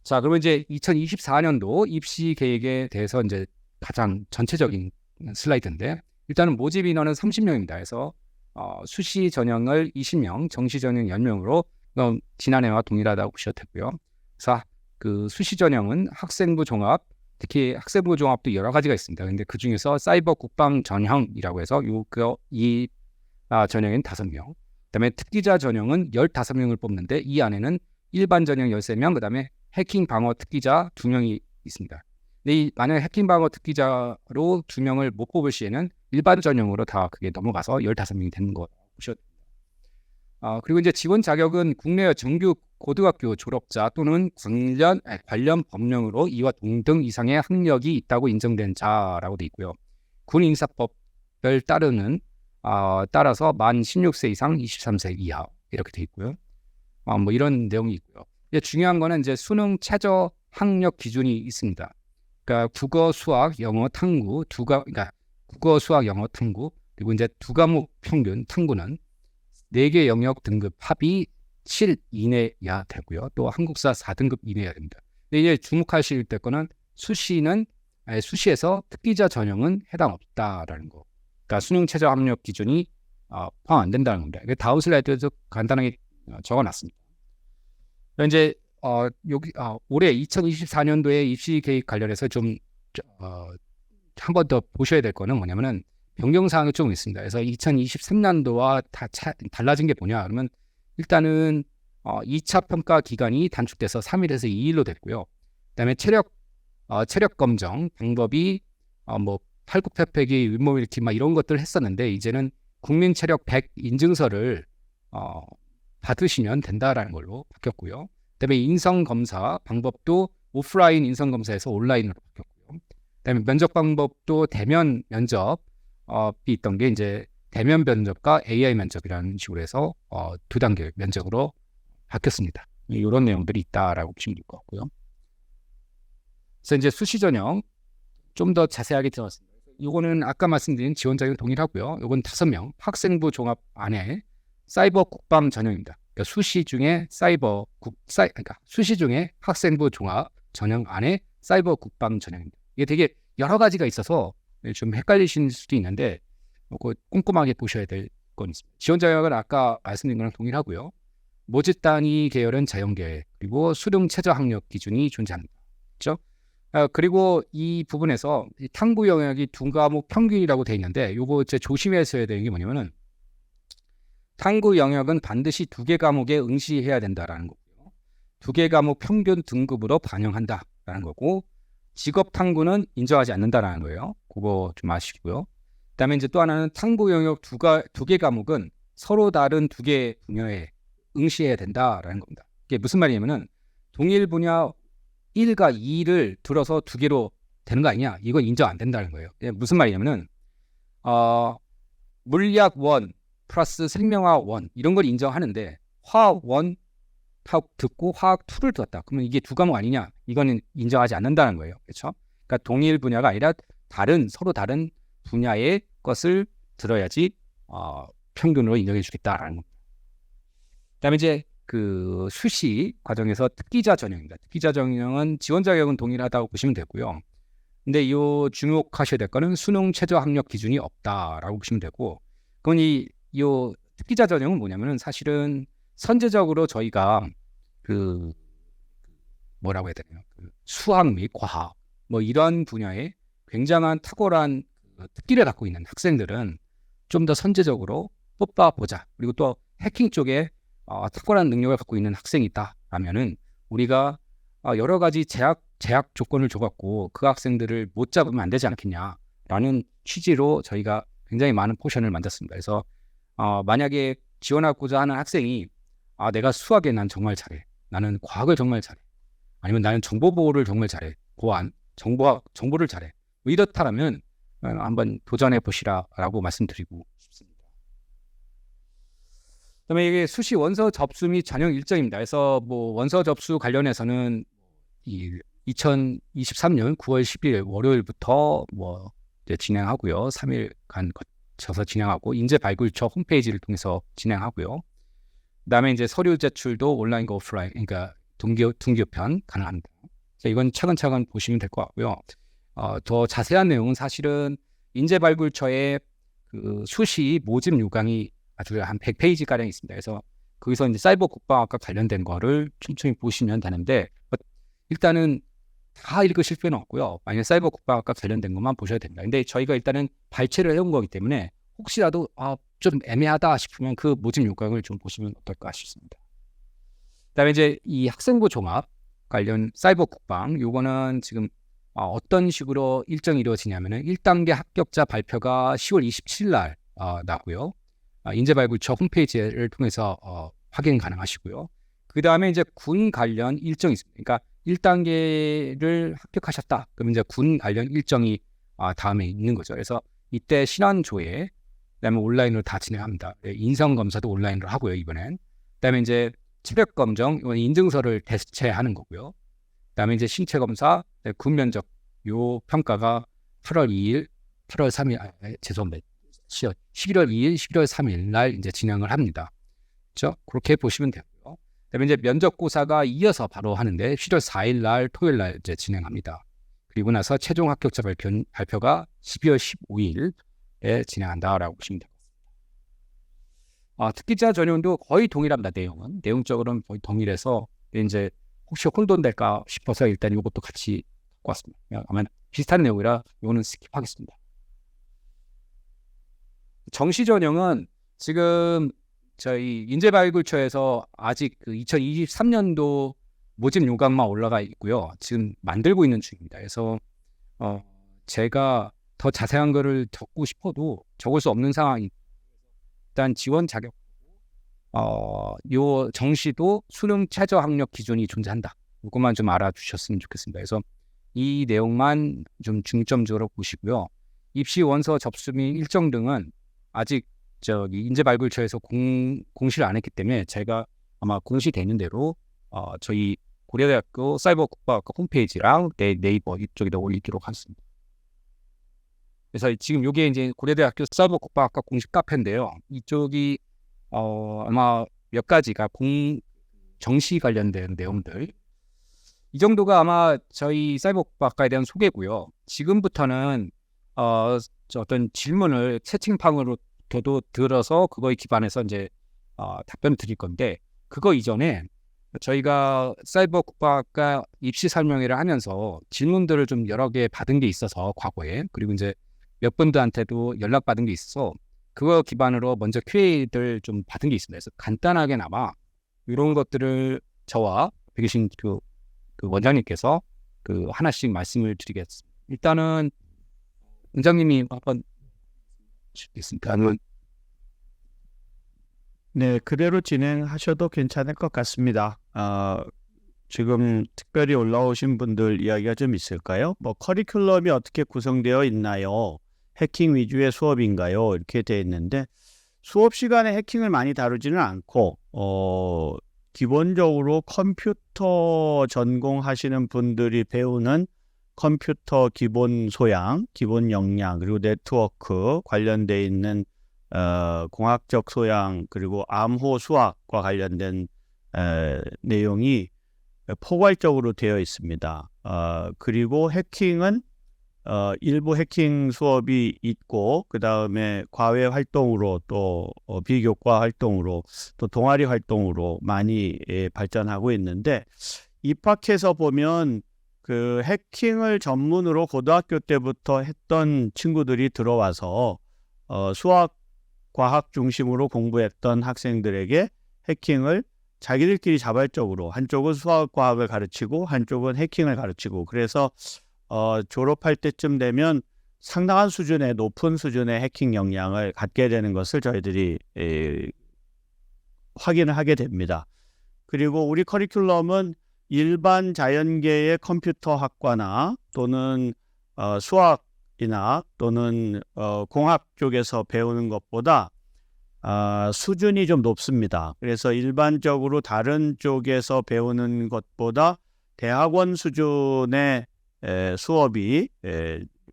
자, 그러면 이제 2024년도 입시 계획에 대해서 이제 가장 전체적인 슬라이드인데, 일단은 모집 인원은 30명입니다. 그래서 수시 전형을 20명, 정시 전형 10명으로 지난해와 동일하다고 보셔도 되고요. 그래서 그 수시 전형은 학생부 종합, 특히 학생부 종합도 여러 가지가 있습니다. 근데 그 중에서 사이버 국방 전형이라고 해서 이 전형인 5명, 그다음에 특기자 전형은 15명을 뽑는데, 이 안에는 일반 전형 13명, 그다음에 해킹 방어 특기자 2명이 있습니다. 근데 만약에 해킹 방어 특기자로 2명을 못 뽑을 시에는 일반 전형으로 다 그게 넘어가서 15명이 되는 거 보셔도 됩니다. 그리고 이제 지원 자격은 국내 정규 고등학교 졸업자 또는 관련 법령으로 이와 동등 이상의 학력이 있다고 인정된 자라고 돼 있고요. 군인사법을 따라서 만 16세 이상 23세 이하 이렇게 돼 있고요. 뭐 이런 내용이 있고요. 이제 중요한 거는 이제 수능 최저 학력 기준이 있습니다. 그러니까 국어, 수학, 영어, 탐구 그러니까 국어, 수학, 영어, 탐구, 그리고 이제 2과목 평균 탐구는 4개 영역 등급 합이 7 이내야 되고요. 또 한국사 4등급 이내야 됩니다. 근데 이제 주목하실 때 거는 수시에서 특기자 전형은 해당 없다라는 거. 그러니까 수능 최저 학력 기준이 포함 안 된다는 겁니다. 다음 슬라이드에서 간단하게 적어놨습니다. 이제 여기 올해 2024년도에 입시 계획 관련해서 좀 한 번 더 보셔야 될 거는 뭐냐면은 변경 사항이 좀 있습니다. 그래서 2023년도와 달라진 게 뭐냐? 그러면 일단은 2차 평가 기간이 단축돼서 3일에서 2일로 됐고요. 그다음에 체력 검정 방법이 뭐 팔굽혀펴기, 윗몸 일으키기 막 이런 것들을 했었는데 이제는 국민 체력 100 인증서를 받으시면 된다라는 걸로 바뀌었고요. 그다음에 인성 검사 방법도 오프라인 인성 검사에서 온라인으로 바뀌었고요. 그다음에 면접 방법도 대면 면접이 있던 게 이제 대면 면접과 AI 면접이라는 식으로 해서 두 단계 면접으로 바뀌었습니다. 이런 내용들이 있다라고 보시면 될 것 같고요. 그래서 이제 수시 전형 좀 더 자세하게 들어갔습니다. 이거는 아까 말씀드린 지원 자격 동일하고요. 이건 5명 학생부 종합 안에 사이버 국방 전형입니다. 그러니까 수시 중에 그러니까 수시 중에 학생부 종합 전형 안에 사이버 국방 전형입니다. 이게 되게 여러 가지가 있어서 좀 헷갈리실 수도 있는데 이거 꼼꼼하게 보셔야 될 건 있습니다. 지원 자격은 아까 말씀드린 거랑 동일하고요. 모집 단위 계열은 자연계획 그리고 수능 최저 학력 기준이 존재합니다. 그렇죠? 그리고 이 부분에서 이 탐구 영역이 2과목 평균이라고 되어 있는데 요거 이제 조심해서 해야 되는 게 뭐냐면은 탐구 영역은 반드시 2개 과목에 응시해야 된다라는 거고요. 2개 과목 평균 등급으로 반영한다라는 거고 직업 탐구는 인정하지 않는다라는 거예요. 그거 좀 아시고요. 그다음에 이제 또 하나는 탐구 영역 2개 과목은 서로 다른 2개 분야에 응시해야 된다라는 겁니다. 이게 무슨 말이냐면은 동일 분야 1과 2를 들어서 2개로 되는 거 아니냐? 이건 인정 안 된다는 거예요. 무슨 말이냐면은 물리학 1 플러스 생명화학 1 이런 걸 인정하는데 화학 1 듣고 화학 2를 들었다. 그러면 이게 2과목 아니냐? 이거는 인정하지 않는다는 거예요. 그렇죠? 그러니까 동일 분야가 아니라 서로 다른 분야의 것을 들어야지 평균으로 인정해 주겠다라는 겁니다. 그다음에 이제 그 수시 과정에서 특기자 전형입니다. 특기자 전형은 지원 자격은 동일하다고 보시면 되고요. 근데 이 주목하셔야 될 거는 수능 최저 학력 기준이 없다라고 보시면 되고, 그건 이 특기자 전형은 뭐냐면은 사실은 선제적으로 저희가 그 뭐라고 해야 되나요? 수학 및 과학 뭐 이런 분야에 굉장한 탁월한 특기를 갖고 있는 학생들은 좀 더 선제적으로 뽑아보자. 그리고 또 해킹 쪽에 탁월한 능력을 갖고 있는 학생이 있다라면은 우리가 여러 가지 제약 조건을 줘갖고 그 학생들을 못 잡으면 안 되지 않겠냐라는 취지로 저희가 굉장히 많은 포션을 만들었습니다. 그래서 만약에 지원하고자 하는 학생이 내가 수학에 난 정말 잘해, 나는 과학을 정말 잘해, 아니면 나는 정보 보호를 정말 잘해, 보안 정보를 잘해, 뭐 이렇다라면 한번 도전해 보시라라고 말씀드리고 싶습니다. 그다음에 이게 수시 원서 접수 및 전형 일정입니다. 그래서 뭐 원서 접수 관련해서는 이 2023년 9월 10일 월요일부터 뭐 이제 진행하고요. 3일간 거쳐서 진행하고 인재 발굴처 홈페이지를 통해서 진행하고요. 그다음에 이제 서류 제출도 온라인과 오프라인, 그러니까 등교편 가능합니다. 이건 차근차근 보시면 될 것 같고요. 더 자세한 내용은 사실은 인재 발굴처의 그 수시 모집 요강이 아주 한 100페이지 가량 있습니다. 그래서 거기서 이제 사이버 국방학과 관련된 거를 촘촘히 보시면 되는데 일단은 다 읽으실 필요는 없고요. 만약 사이버 국방학과 관련된 것만 보셔야 됩니다. 근데 저희가 일단은 발췌를 해온 거기 때문에 혹시라도 좀 애매하다 싶으면 그 모집 요강을 좀 보시면 어떨까 싶습니다. 그다음에 이제 이 학생부 종합 관련 사이버 국방 요거는 지금 어떤 식으로 일정이 이루어지냐면은 1단계 합격자 발표가 10월 27일 날 나고요. 인재발굴처 홈페이지를 통해서 확인 가능하시고요. 그 다음에 이제 군 관련 일정이 있습니다. 그러니까 1단계를 합격하셨다. 그러면 이제 군 관련 일정이 다음에 있는 거죠. 그래서 이때 신원조회, 그다음에 온라인으로 다 진행합니다. 인성 검사도 온라인으로 하고요, 이번엔. 그다음에 이제 체력 검정, 이건 인증서를 대체하는 거고요. 그다음에 이제 신체 검사, 군 면접 요 평가가 8월 2일, 8월 3일, 죄송합니다. 11월 2일, 11월 3일 날 이제 진행을 합니다. 그렇죠? 그렇게 보시면 되고요. 그다음에 이제 면접고사가 이어서 바로 하는데 11월 4일 날 토요일 날 이제 진행합니다. 그리고 나서 최종 합격자 발표가 12월 15일에 진행한다라고 보시면 될 것 같습니다. 특기자 전형도 거의 동일합니다. 내용은 내용적으로는 거의 동일해서 이제 혹시 혼돈될까 싶어서 일단 이것도 같이 갖고 왔습니다. 아마 비슷한 내용이라 이거는 스킵하겠습니다. 정시 전형은 지금 저희 인재발굴처에서 아직 그 2023년도 모집 요강만 올라가 있고요. 지금 만들고 있는 중입니다. 그래서 제가 더 자세한 거를 적고 싶어도 적을 수 없는 상황이 일단 지원 자격 요 정시도 수능 최저 학력 기준이 존재한다. 이것만 좀 알아주셨으면 좋겠습니다. 그래서 이 내용만 좀 중점적으로 보시고요. 입시 원서 접수 및 일정 등은 아직 저기 인재발굴처에서 공시를 안 했기 때문에 제가 아마 공시되는 대로 저희 고려대학교 사이버국방학과 홈페이지랑 네이버 이쪽에다 올리도록 하겠습니다. 그래서 지금 이게 이제 고려대학교 사이버국방학과 공식 카페인데요. 이쪽이 아마 몇 가지가 정시 관련된 내용들. 이 정도가 아마 저희 사이버국방학과에 대한 소개고요. 지금부터는 어떤 질문을 채팅방으로도 들어서 그거에 기반해서 이제 답변을 드릴 건데, 그거 이전에 저희가 사이버국방학과 입시 설명회를 하면서 질문들을 좀 여러 개 받은 게 있어서 과거에, 그리고 이제 몇 분들한테도 연락받은 게 있어서 그거 기반으로 먼저 Q&A들 좀 받은 게 있습니다. 그래서 간단하게나마 이런 것들을 저와 백유신 그 원장님께서 그 하나씩 말씀을 드리겠습니다. 일단은 원장님이 한번 주시겠습니까? 네, 그대로 진행하셔도 괜찮을 것 같습니다. 지금 특별히 올라오신 분들 이야기가 좀 있을까요? 뭐 커리큘럼이 어떻게 구성되어 있나요? 해킹 위주의 수업인가요? 이렇게 되어 있는데 수업 시간에 해킹을 많이 다루지는 않고 기본적으로 컴퓨터 전공하시는 분들이 배우는 컴퓨터 기본 소양, 기본 역량, 그리고 네트워크 관련돼 있는 공학적 소양, 그리고 암호 수학과 관련된 내용이 포괄적으로 되어 있습니다. 그리고 해킹은 일부 해킹 수업이 있고, 그 다음에 과외 활동으로 또 비교과 활동으로 또 동아리 활동으로 많이 발전하고 있는데, 입학해서 보면 그 해킹을 전문으로 고등학교 때부터 했던 친구들이 들어와서 수학, 과학 중심으로 공부했던 학생들에게 해킹을 자기들끼리 자발적으로, 한쪽은 수학, 과학을 가르치고 한쪽은 해킹을 가르치고, 그래서 졸업할 때쯤 되면 상당한 수준의, 높은 수준의 해킹 역량을 갖게 되는 것을 저희들이 확인을 하게 됩니다. 그리고 우리 커리큘럼은 일반 자연계의 컴퓨터 학과나 또는 수학이나 또는 공학 쪽에서 배우는 것보다 수준이 좀 높습니다. 그래서 일반적으로 다른 쪽에서 배우는 것보다 대학원 수준의 수업이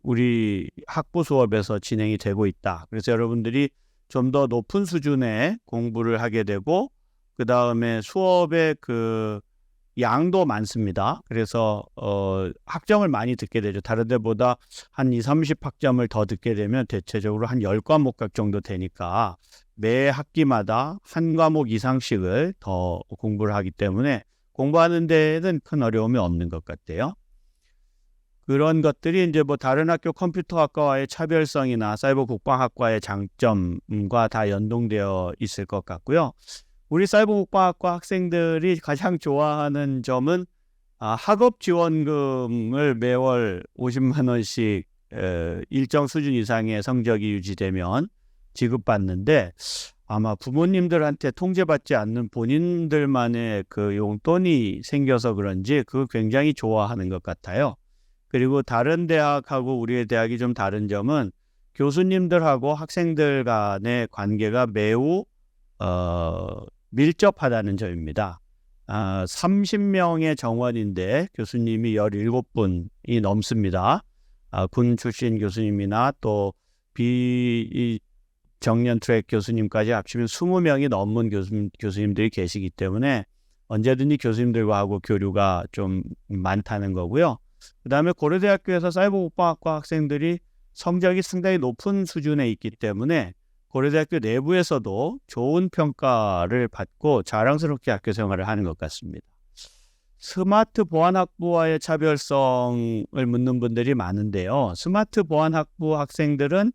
우리 학부 수업에서 진행이 되고 있다. 그래서 여러분들이 좀 더 높은 수준의 공부를 하게 되고, 그 다음에 수업의 그 양도 많습니다. 그래서 학점을 많이 듣게 되죠. 다른 데보다 한 20-30학점을 더 듣게 되면 대체적으로 한 10과목 정도 되니까 매 학기마다 한 과목 이상씩을 더 공부를 하기 때문에 공부하는 데에는 큰 어려움이 없는 것 같아요. 그런 것들이 이제 뭐 다른 학교 컴퓨터학과와의 차별성이나 사이버 국방학과의 장점과 다 연동되어 있을 것 같고요. 우리 사이버 국방학과 학생들이 가장 좋아하는 점은 학업 지원금을 매월 50만 원씩 일정 수준 이상의 성적이 유지되면 지급받는데, 아마 부모님들한테 통제받지 않는 본인들만의 그 용돈이 생겨서 그런지 그거 굉장히 좋아하는 것 같아요. 그리고 다른 대학하고 우리의 대학이 좀 다른 점은 교수님들하고 학생들 간의 관계가 매우 밀접하다는 점입니다. 30명의 정원인데 교수님이 17분이 넘습니다. 군 출신 교수님이나 또 비정년 트랙 교수님까지 합치면 20명이 넘는 교수님들이 계시기 때문에 언제든지 교수님들과 하고 교류가 좀 많다는 거고요. 그 다음에 고려대학교에서 사이버국방학과 학생들이 성적이 상당히 높은 수준에 있기 때문에 고려대학교 내부에서도 좋은 평가를 받고 자랑스럽게 학교 생활을 하는 것 같습니다. 스마트 보안학부와의 차별성을 묻는 분들이 많은데요. 스마트 보안학부 학생들은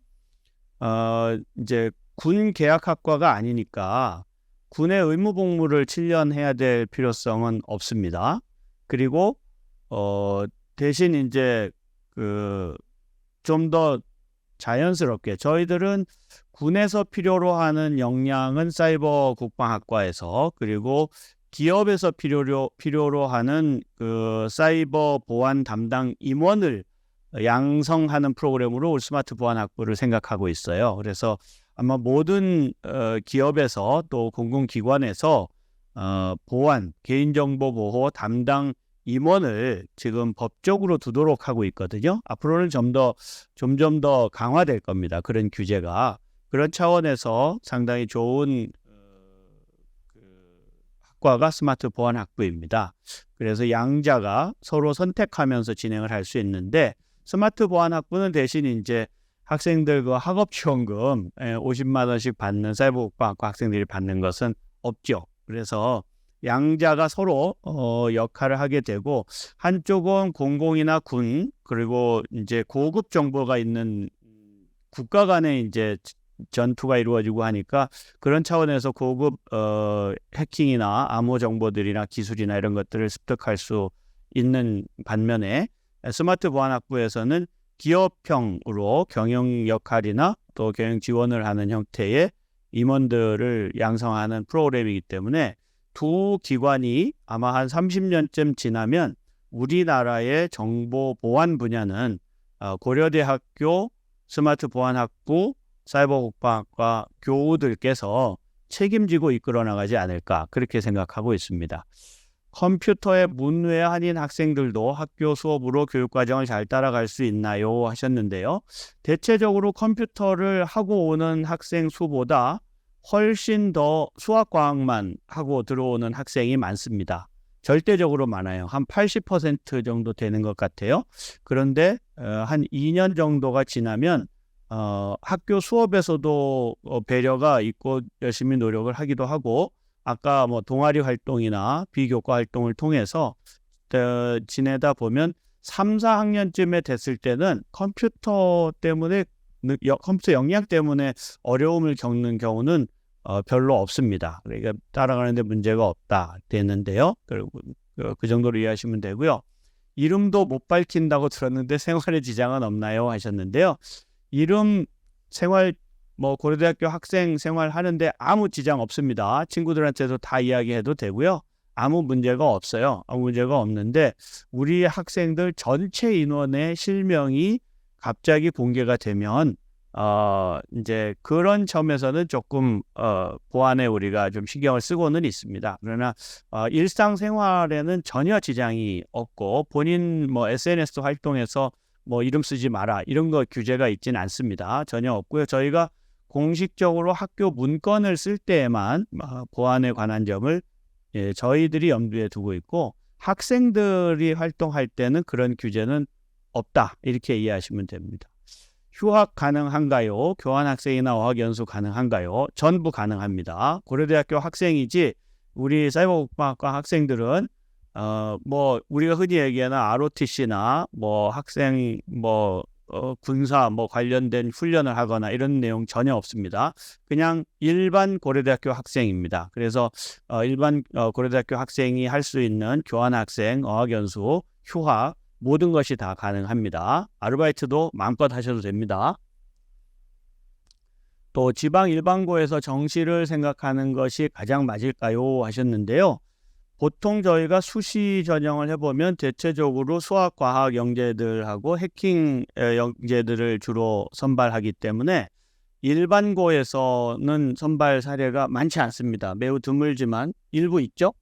이제 군 계약학과가 아니니까 군의 의무 복무를 7년 해야 될 필요성은 없습니다. 그리고 대신 이제 그 좀 더 자연스럽게 저희들은 군에서 필요로 하는 역량은 사이버 국방학과에서, 그리고 기업에서 필요로 하는 그 사이버 보안 담당 임원을 양성하는 프로그램으로 우리 스마트 보안 학부를 생각하고 있어요. 그래서 아마 모든 기업에서 또 공공기관에서 보안, 개인정보 보호 담당 임원을 지금 법적으로 두도록 하고 있거든요. 앞으로는 점점 더 강화될 겁니다. 그런 규제가. 그런 차원에서 상당히 좋은 학과가 스마트 보안 학부입니다. 그래서 양자가 서로 선택하면서 진행을 할 수 있는데, 스마트 보안 학부는 대신 이제 학생들 그 학업 지원금 50만 원씩 받는 사이버 국방학과 학생들이 받는 것은 없죠. 그래서 양자가 서로 역할을 하게 되고, 한쪽은 공공이나 군, 그리고 이제 고급 정보가 있는 국가 간의 이제 전투가 이루어지고 하니까, 그런 차원에서 고급 해킹이나 암호 정보들이나 기술이나 이런 것들을 습득할 수 있는 반면에, 스마트 보안 학부에서는 기업형으로 경영 역할이나 또 경영 지원을 하는 형태의 임원들을 양성하는 프로그램이기 때문에, 두 기관이 아마 한 30년쯤 지나면 우리나라의 정보 보안 분야는 고려대학교 스마트 보안 학부 사이버 국방학과 교우들께서 책임지고 이끌어 나가지 않을까, 그렇게 생각하고 있습니다. 컴퓨터에 문외한인 학생들도 학교 수업으로 교육과정을 잘 따라갈 수 있나요? 하셨는데요. 대체적으로 컴퓨터를 하고 오는 학생 수보다 훨씬 더 수학과학만 하고 들어오는 학생이 많습니다. 절대적으로 많아요. 한 80% 정도 되는 것 같아요. 그런데 한 2년 정도가 지나면 학교 수업에서도 배려가 있고 열심히 노력을 하기도 하고, 아까 뭐 동아리 활동이나 비교과 활동을 통해서 지내다 보면 3, 4학년쯤에 됐을 때는 컴퓨터 역량 때문에 어려움을 겪는 경우는 별로 없습니다. 그러니까 따라가는데 문제가 없다 되는데요. 그리고 그 정도로 이해하시면 되고요. 이름도 못 밝힌다고 들었는데 생활에 지장은 없나요? 하셨는데요. 이름 생활 고려대학교 학생 생활하는데 아무 지장 없습니다. 친구들한테도 다 이야기해도 되고요. 아무 문제가 없어요. 아무 문제가 없는데, 우리 학생들 전체 인원의 실명이 갑자기 공개가 되면 이제 그런 점에서는 조금 보안에 우리가 좀 신경을 쓰고는 있습니다. 그러나 일상생활에는 전혀 지장이 없고, 본인 SNS 활동에서 이름 쓰지 마라 이런 거 규제가 있지는 않습니다. 전혀 없고요. 저희가 공식적으로 학교 문건을 쓸 때에만 보안에 관한 점을 저희들이 염두에 두고 있고, 학생들이 활동할 때는 그런 규제는 없다, 이렇게 이해하시면 됩니다. 휴학 가능한가요? 교환학생이나 어학연수 가능한가요? 전부 가능합니다. 고려대학교 학생이지 우리 사이버국방학과 학생들은 우리가 흔히 얘기하는 ROTC나 학생 군사 관련된 훈련을 하거나 이런 내용 전혀 없습니다. 그냥 일반 고려대학교 학생입니다. 그래서 일반 고려대학교 학생이 할 수 있는 교환학생, 어학연수, 휴학 모든 것이 다 가능합니다. 아르바이트도 마음껏 하셔도 됩니다. 또 지방 일반고에서 정시를 생각하는 것이 가장 맞을까요? 하셨는데요. 보통 저희가 수시 전형을 해보면 대체적으로 수학, 과학, 영재들하고 해킹 영재들을 주로 선발하기 때문에 일반고에서는 선발 사례가 많지 않습니다. 매우 드물지만 일부 있죠?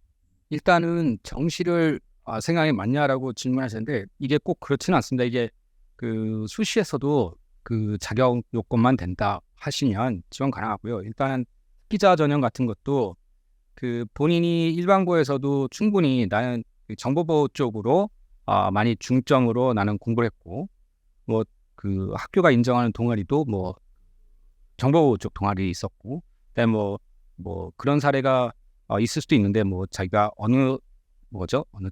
일단은 정시를 생각이 맞냐라고 질문하셨는데, 이게 꼭 그렇지는 않습니다. 이게 그 수시에서도 그 자격 요건만 된다 하시면 지원 가능하고요. 일단 기자 전형 같은 것도 그 본인이 일반고에서도 충분히 나는 정보보호 쪽으로 많이 중점으로 나는 공부를 했고, 그 학교가 인정하는 동아리도 정보보호 쪽 동아리 있었고, 그다음에 그런 사례가 있을 수도 있는데, 자기가 어느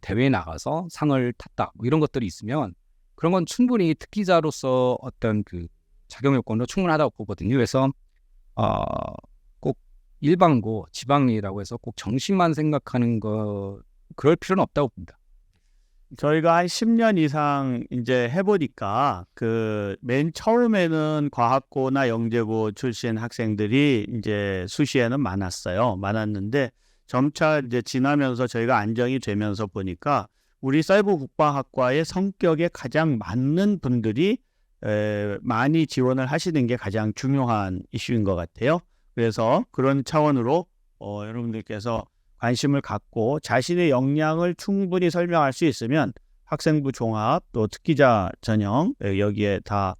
대회에 나가서 상을 탔다 이런 것들이 있으면, 그런 건 충분히 특기자로서 어떤 그 자격 요건으로 충분하다고 보거든요. 그래서 꼭 일반고, 지방이라고 해서 꼭 정시만 생각하는 거 그럴 필요는 없다고 봅니다. 저희가 한 10년 이상 이제 해보니까 그 맨 처음에는 과학고나 영재고 출신 학생들이 이제 수시에는 많았는데 점차 이제 지나면서 저희가 안정이 되면서 보니까 우리 사이버 국방학과의 성격에 가장 맞는 분들이 많이 지원을 하시는 게 가장 중요한 이슈인 것 같아요. 그래서 그런 차원으로 여러분들께서 관심을 갖고 자신의 역량을 충분히 설명할 수 있으면 학생부 종합 또 특기자 전형 여기에 다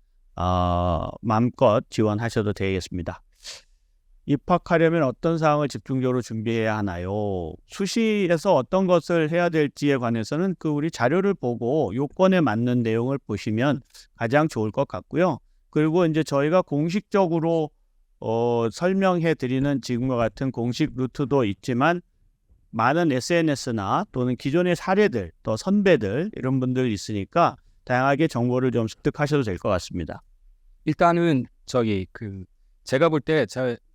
마음껏 지원하셔도 되겠습니다. 입학하려면 어떤 사항을 집중적으로 준비해야 하나요? 수시에서 어떤 것을 해야 될지에 관해서는 그 우리 자료를 보고 요건에 맞는 내용을 보시면 가장 좋을 것 같고요. 그리고 이제 저희가 공식적으로 설명해 드리는 지금과 같은 공식 루트도 있지만 많은 SNS나 또는 기존의 사례들, 또 선배들 이런 분들 있으니까 다양하게 정보를 좀 습득하셔도 될 것 같습니다. 일단은 제가 볼 때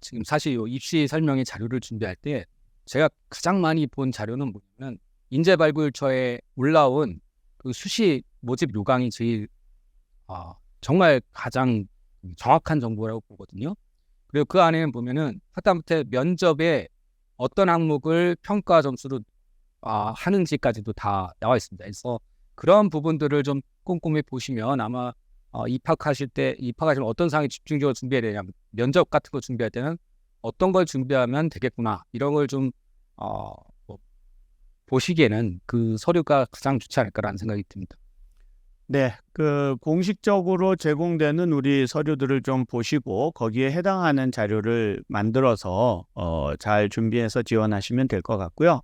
지금 사실 요 입시 설명의 자료를 준비할 때 제가 가장 많이 본 자료는 뭐냐면 인재발굴처에 올라온 그 수시 모집 요강이 제일 정말 가장 정확한 정보라고 보거든요. 그리고 그 안에 보면은 하다못해 면접에 어떤 항목을 평가 점수로 하는지까지도 다 나와 있습니다. 그래서 그런 부분들을 좀 꼼꼼히 보시면 아마 입학하시면 어떤 사항에 집중적으로 준비해야 되냐면 면접 같은 거 준비할 때는 어떤 걸 준비하면 되겠구나 이런 걸 좀 보시기에는 그 서류가 가장 좋지 않을까라는 생각이 듭니다. 네, 그 공식적으로 제공되는 우리 서류들을 좀 보시고 거기에 해당하는 자료를 만들어서 잘 준비해서 지원하시면 될 것 같고요.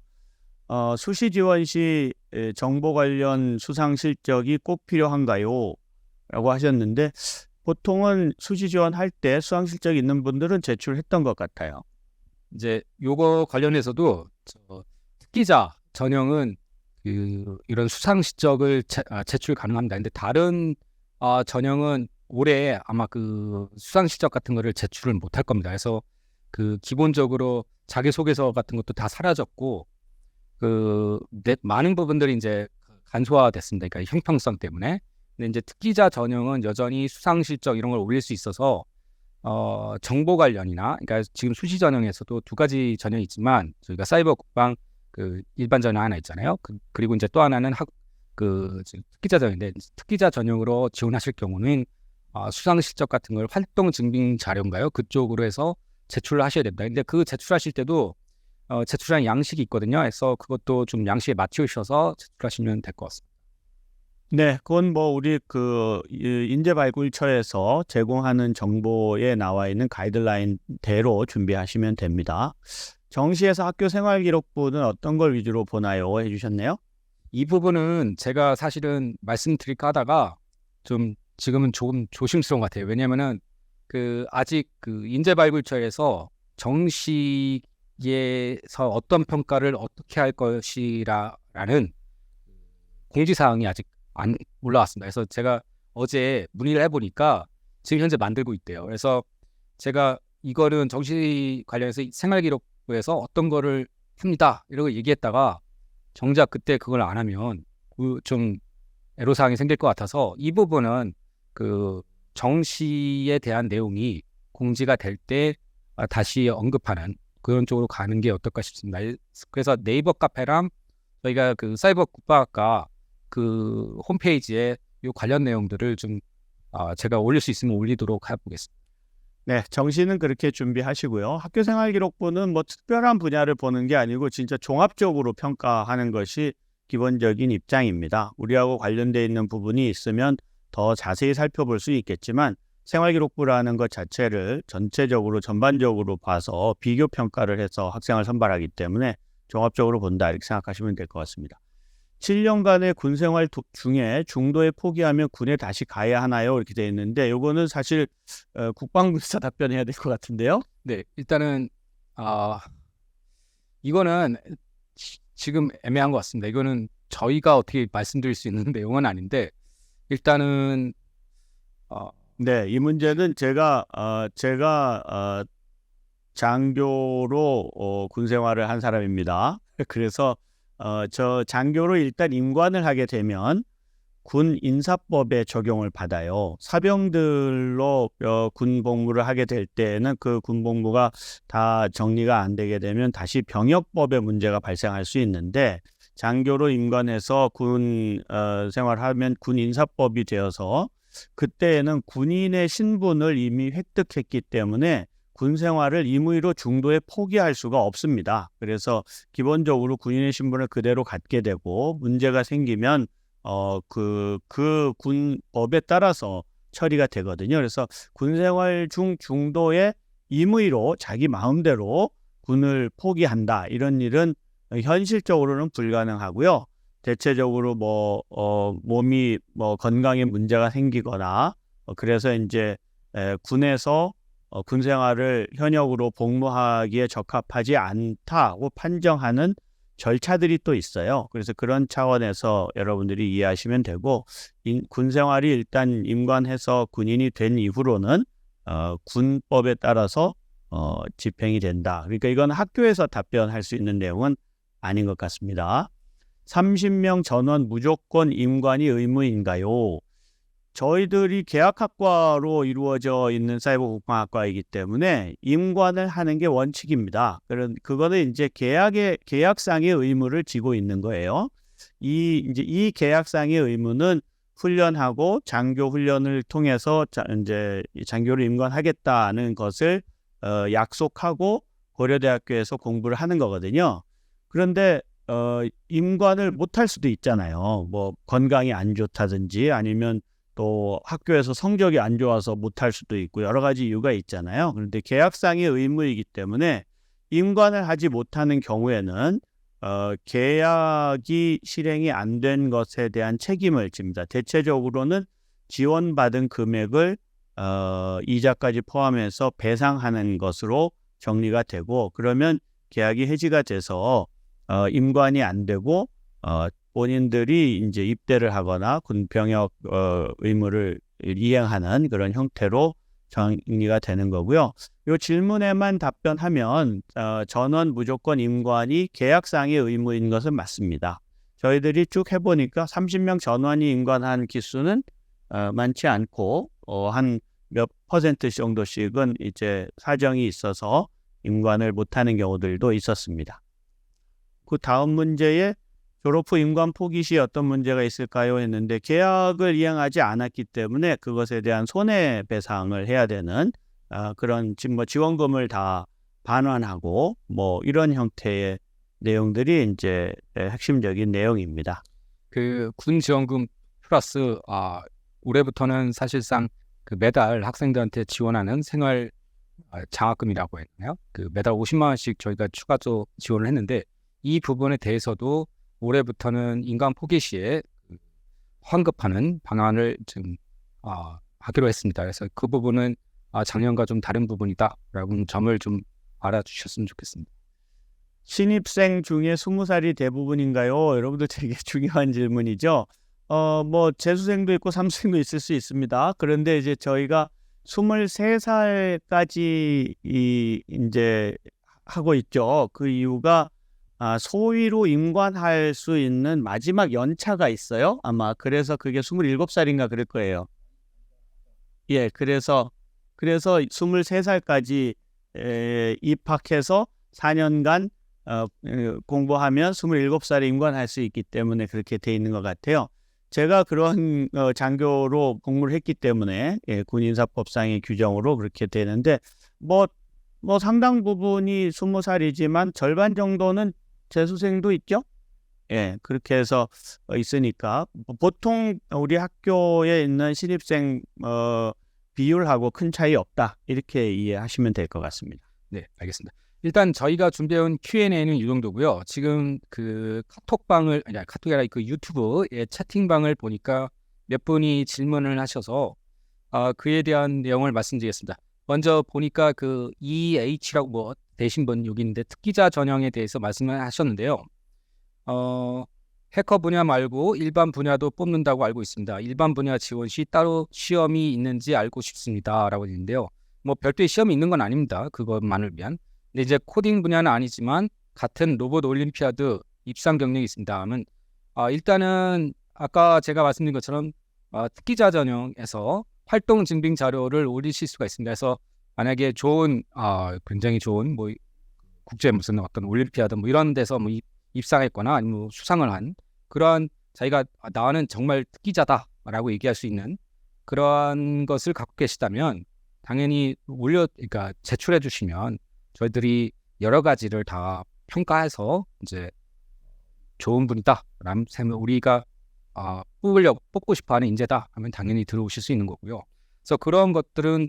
수시 지원 시 정보 관련 수상 실적이 꼭 필요한가요? 라고 하셨는데 보통은 수시 지원할 때 수상 실적이 있는 분들은 제출했던 것 같아요. 이제 요거 관련해서도 특기자 전형은 이런 수상 실적을 제출 가능합니다. 근데 다른 전형은 올해 아마 그 수상 실적 같은 거를 제출을 못할 겁니다. 그래서 그 기본적으로 자기소개서 같은 것도 다 사라졌고 많은 부분들이 이제 간소화됐습니다. 그러니까 형평성 때문에. 근데 이제 특기자 전형은 여전히 수상 실적 이런 걸 올릴 수 있어서 정보 관련이나 그러니까 지금 수시 전형에서도 두 가지 전형이 있지만 저희가 사이버 국방 그 일반 전형 하나 있잖아요. 그리고 이제 또 하나는 특기자 전형인데 특기자 전형으로 지원하실 경우는 수상 실적 같은 걸 활동 증빙 자료인가요? 그쪽으로 해서 제출을 하셔야 됩니다. 근데 그 제출하실 때도 제출한 양식이 있거든요. 그래서 그것도 좀 양식에 맞추셔서 제출하시면 될 것 같습니다. 네, 그건 뭐 우리 그 인재발굴처에서 제공하는 정보에 나와 있는 가이드라인대로 준비하시면 됩니다. 정시에서 학교 생활기록부는 어떤 걸 위주로 보나요? 해주셨네요. 이 부분은 제가 사실은 말씀드릴까 하다가 지금은 조금 조심스러운 것 같아요. 왜냐면은 아직 인재발굴처에서 정시에서 어떤 평가를 어떻게 할 것이라는 공지사항이 아직 안 올라왔습니다. 그래서 제가 어제 문의를 해보니까 지금 현재 만들고 있대요. 그래서 제가 이거는 정시 관련해서 생활기록부에서 어떤 거를 합니다 이러고 얘기했다가 정작 그때 그걸 안 하면 좀 애로사항이 생길 것 같아서 이 부분은 정시에 대한 내용이 공지가 될 때 다시 언급하는 그런 쪽으로 가는 게 어떨까 싶습니다. 그래서 네이버 카페랑 저희가 사이버 국방학과 홈페이지에 이 관련 내용들을 좀 제가 올릴 수 있으면 올리도록 해보겠습니다. 네, 정시는 그렇게 준비하시고요. 학교생활기록부는 뭐 특별한 분야를 보는 게 아니고 진짜 종합적으로 평가하는 것이 기본적인 입장입니다. 우리하고 관련되어 있는 부분이 있으면 더 자세히 살펴볼 수 있겠지만 생활기록부라는 것 자체를 전체적으로 전반적으로 봐서 비교 평가를 해서 학생을 선발하기 때문에 종합적으로 본다 이렇게 생각하시면 될 것 같습니다. 7년간의 군생활 중에 중도에 포기하면 군에 다시 가야 하나요? 이렇게 되어 있는데 이거는 사실 국방부에서 답변해야 될 것 같은데요. 네, 일단은 이거는 지금 애매한 것 같습니다. 이거는 저희가 어떻게 말씀드릴 수 있는 내용은 아닌데 일단은 네, 이 문제는 제가 장교로 군 생활을 한 사람입니다. 그래서 저 장교로 일단 임관을 하게 되면 군 인사법에 적용을 받아요. 사병들로 군 복무를 하게 될 때는 그 군 복무가 다 정리가 안 되게 되면 다시 병역법에 문제가 발생할 수 있는데, 장교로 임관해서 군 생활하면 군 인사법이 되어서 그때에는 군인의 신분을 이미 획득했기 때문에 군 생활을 임의로 중도에 포기할 수가 없습니다. 그래서 기본적으로 군인의 신분을 그대로 갖게 되고, 문제가 생기면 그 군법에 따라서 처리가 되거든요. 그래서 군 생활 중 중도에 임의로 자기 마음대로 군을 포기한다, 이런 일은 현실적으로는 불가능하고요. 대체적으로 몸이 건강에 문제가 생기거나 그래서 이제 군에서 군 생활을 현역으로 복무하기에 적합하지 않다고 판정하는 절차들이 또 있어요. 그래서 그런 차원에서 여러분들이 이해하시면 되고, 군 생활이 일단 임관해서 군인이 된 이후로는 군법에 따라서 집행이 된다. 그러니까 이건 학교에서 답변할 수 있는 내용은 아닌 것 같습니다. 30명 전원 무조건 임관이 의무인가요? 저희들이 계약학과로 이루어져 있는 사이버 국방학과이기 때문에 임관을 하는 게 원칙입니다. 그거는 이제 계약상의 의무를 지고 있는 거예요. 이 계약상의 의무는 훈련하고 장교 훈련을 통해서 이제 장교를 임관하겠다는 것을 약속하고 고려대학교에서 공부를 하는 거거든요. 그런데 임관을 못할 수도 있잖아요. 뭐 건강이 안 좋다든지 아니면 또 학교에서 성적이 안 좋아서 못할 수도 있고 여러 가지 이유가 있잖아요. 그런데 계약상의 의무이기 때문에 임관을 하지 못하는 경우에는 계약이 실행이 안 된 것에 대한 책임을 집니다. 대체적으로는 지원받은 금액을 이자까지 포함해서 배상하는 것으로 정리가 되고, 그러면 계약이 해지가 돼서 임관이 안 되고 본인들이 이제 입대를 하거나 군 병역 의무를 이행하는 그런 형태로 정리가 되는 거고요. 이 질문에만 답변하면 전원 무조건 임관이 계약상의 의무인 것은 맞습니다. 저희들이 쭉 해보니까 30명 전원이 임관한 기수는 많지 않고 한 몇 퍼센트 정도씩은 이제 사정이 있어서 임관을 못하는 경우들도 있었습니다. 그 다음 문제에 졸업 후 임관 포기 시 어떤 문제가 있을까요? 했는데, 계약을 이행하지 않았기 때문에 그것에 대한 손해배상을 해야 되는 그런 지원금을 다 반환하고 이런 형태의 내용들이 이제 핵심적인 내용입니다. 그 군 지원금 플러스 올해부터는 사실상 그 매달 학생들한테 지원하는 생활 장학금이라고 했나요? 그 매달 50만 원씩 저희가 추가로 지원을 했는데, 이 부분에 대해서도 올해부터는 임관 포기 시에 환급하는 방안을 지금 하기로 했습니다. 그래서 그 부분은 작년과 좀 다른 부분이다라는 점을 좀 알아주셨으면 좋겠습니다. 신입생 중에 20살이 대부분인가요? 여러분들 되게 중요한 질문이죠. 재수생도 있고 삼수생도 있을 수 있습니다. 그런데 이제 저희가 23살까지 이제 하고 있죠. 그 이유가 소위로 임관할 수 있는 마지막 연차가 있어요. 아마 그래서 그게 27살인가 그럴 거예요. 예, 그래서 23살까지 입학해서 4년간 공부하면 27살에 임관할 수 있기 때문에 그렇게 돼 있는 것 같아요. 제가 그런 장교로 복무를 했기 때문에 군인사법상의 규정으로 그렇게 되는데, 상당 부분이 20살이지만 절반 정도는 재수생도 있죠. 예, 그렇게 해서 있으니까 보통 우리 학교에 있는 신입생 비율하고 큰 차이 없다, 이렇게 이해하시면 될 것 같습니다. 네, 알겠습니다. 일단 저희가 준비해온 Q&A는 이 정도고요. 지금 그 카톡방을, 아니 카톡이 아니라 그 유튜브의 채팅방을 보니까 몇 분이 질문을 하셔서 그에 대한 내용을 말씀드리겠습니다. 먼저 보니까 그 EH라고 되신 분 여기 있는데, 특기자 전형에 대해서 말씀을 하셨는데요. 해커 분야 말고 일반 분야도 뽑는다고 알고 있습니다. 일반 분야 지원 시 따로 시험이 있는지 알고 싶습니다라고 있는데요. 뭐 별도의 시험이 있는 건 아닙니다. 그것만을 위한. 근데 이제 코딩 분야는 아니지만 같은 로봇 올림피아드 입상 경력이 있습니다 하면 일단은 아까 제가 말씀드린 것처럼 특기자 전형에서 활동 증빙 자료를 올리실 수가 있습니다. 그래서 만약에 좋은 굉장히 좋은 뭐 국제 무슨 어떤 올림피아드 뭐 이런 데서 뭐 입상했거나 아니면 뭐 수상을 한 그러한 자기가 나는 정말 특기자다라고 얘기할 수 있는 그러한 것을 갖고 계시다면 당연히 그러니까 제출해 주시면 저희들이 여러 가지를 다 평가해서 이제 좋은 분이다라는 우리가 뽑고 싶어하는 인재다 하면 당연히 들어오실 수 있는 거고요. 그래서 그런 것들은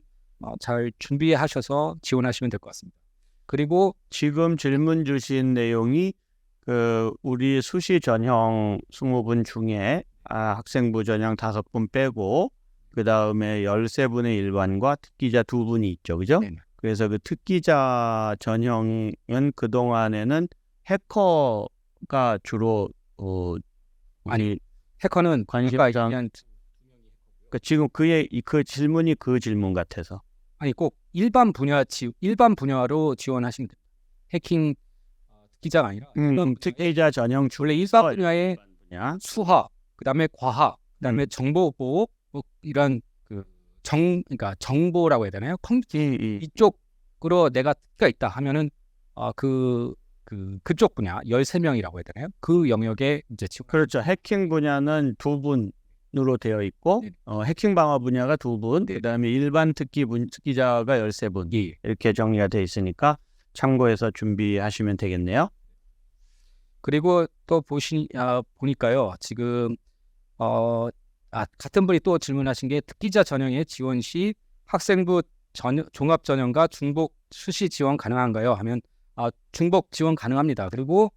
잘 준비하셔서 지원하시면 될 것 같습니다. 그리고 지금 질문 주신 내용이 그 우리 수시 전형 20분 중에 학생부 전형 5분 빼고 그 다음에 13분의 일반과 특기자 2분이 있죠, 그죠? 네네. 그래서 그 특기자 전형은 그 동안에는 해커가 주로 아니, 해커는 관심사- 아까 얘기한 지금 그 질문이 그 질문 같아서. 아니 꼭 일반 분야로 지원하시면 됩니다. 해킹 특기자가 아니라 일반 특기자 전형 원래 일반 분야의 분야. 수학, 그다음에 과학, 그다음에 정보보호 뭐 이런 그러니까 정보라고 해야 되나요? 이쪽으로 내가 특기가 있다 하면은 그쪽 분야 13명이라고 해야 되나요? 그 영역에 이제 지원. 그렇죠. 해킹 분야는 2분으로 되어 있고 네. 해킹 방어 분야가 2분, 그다음에 일반 특기자가 13분 예. 이렇게 정리가 되어 있으니까 참고해서 준비하시면 되겠네요. 그리고 또 보니까요. 지금 같은 분이 또 질문하신 게 특기자 전형의 지원 시 학생부 종합 전형과 중복 수시 지원 가능한가요? 하면 중복 지원 가능합니다. 그리고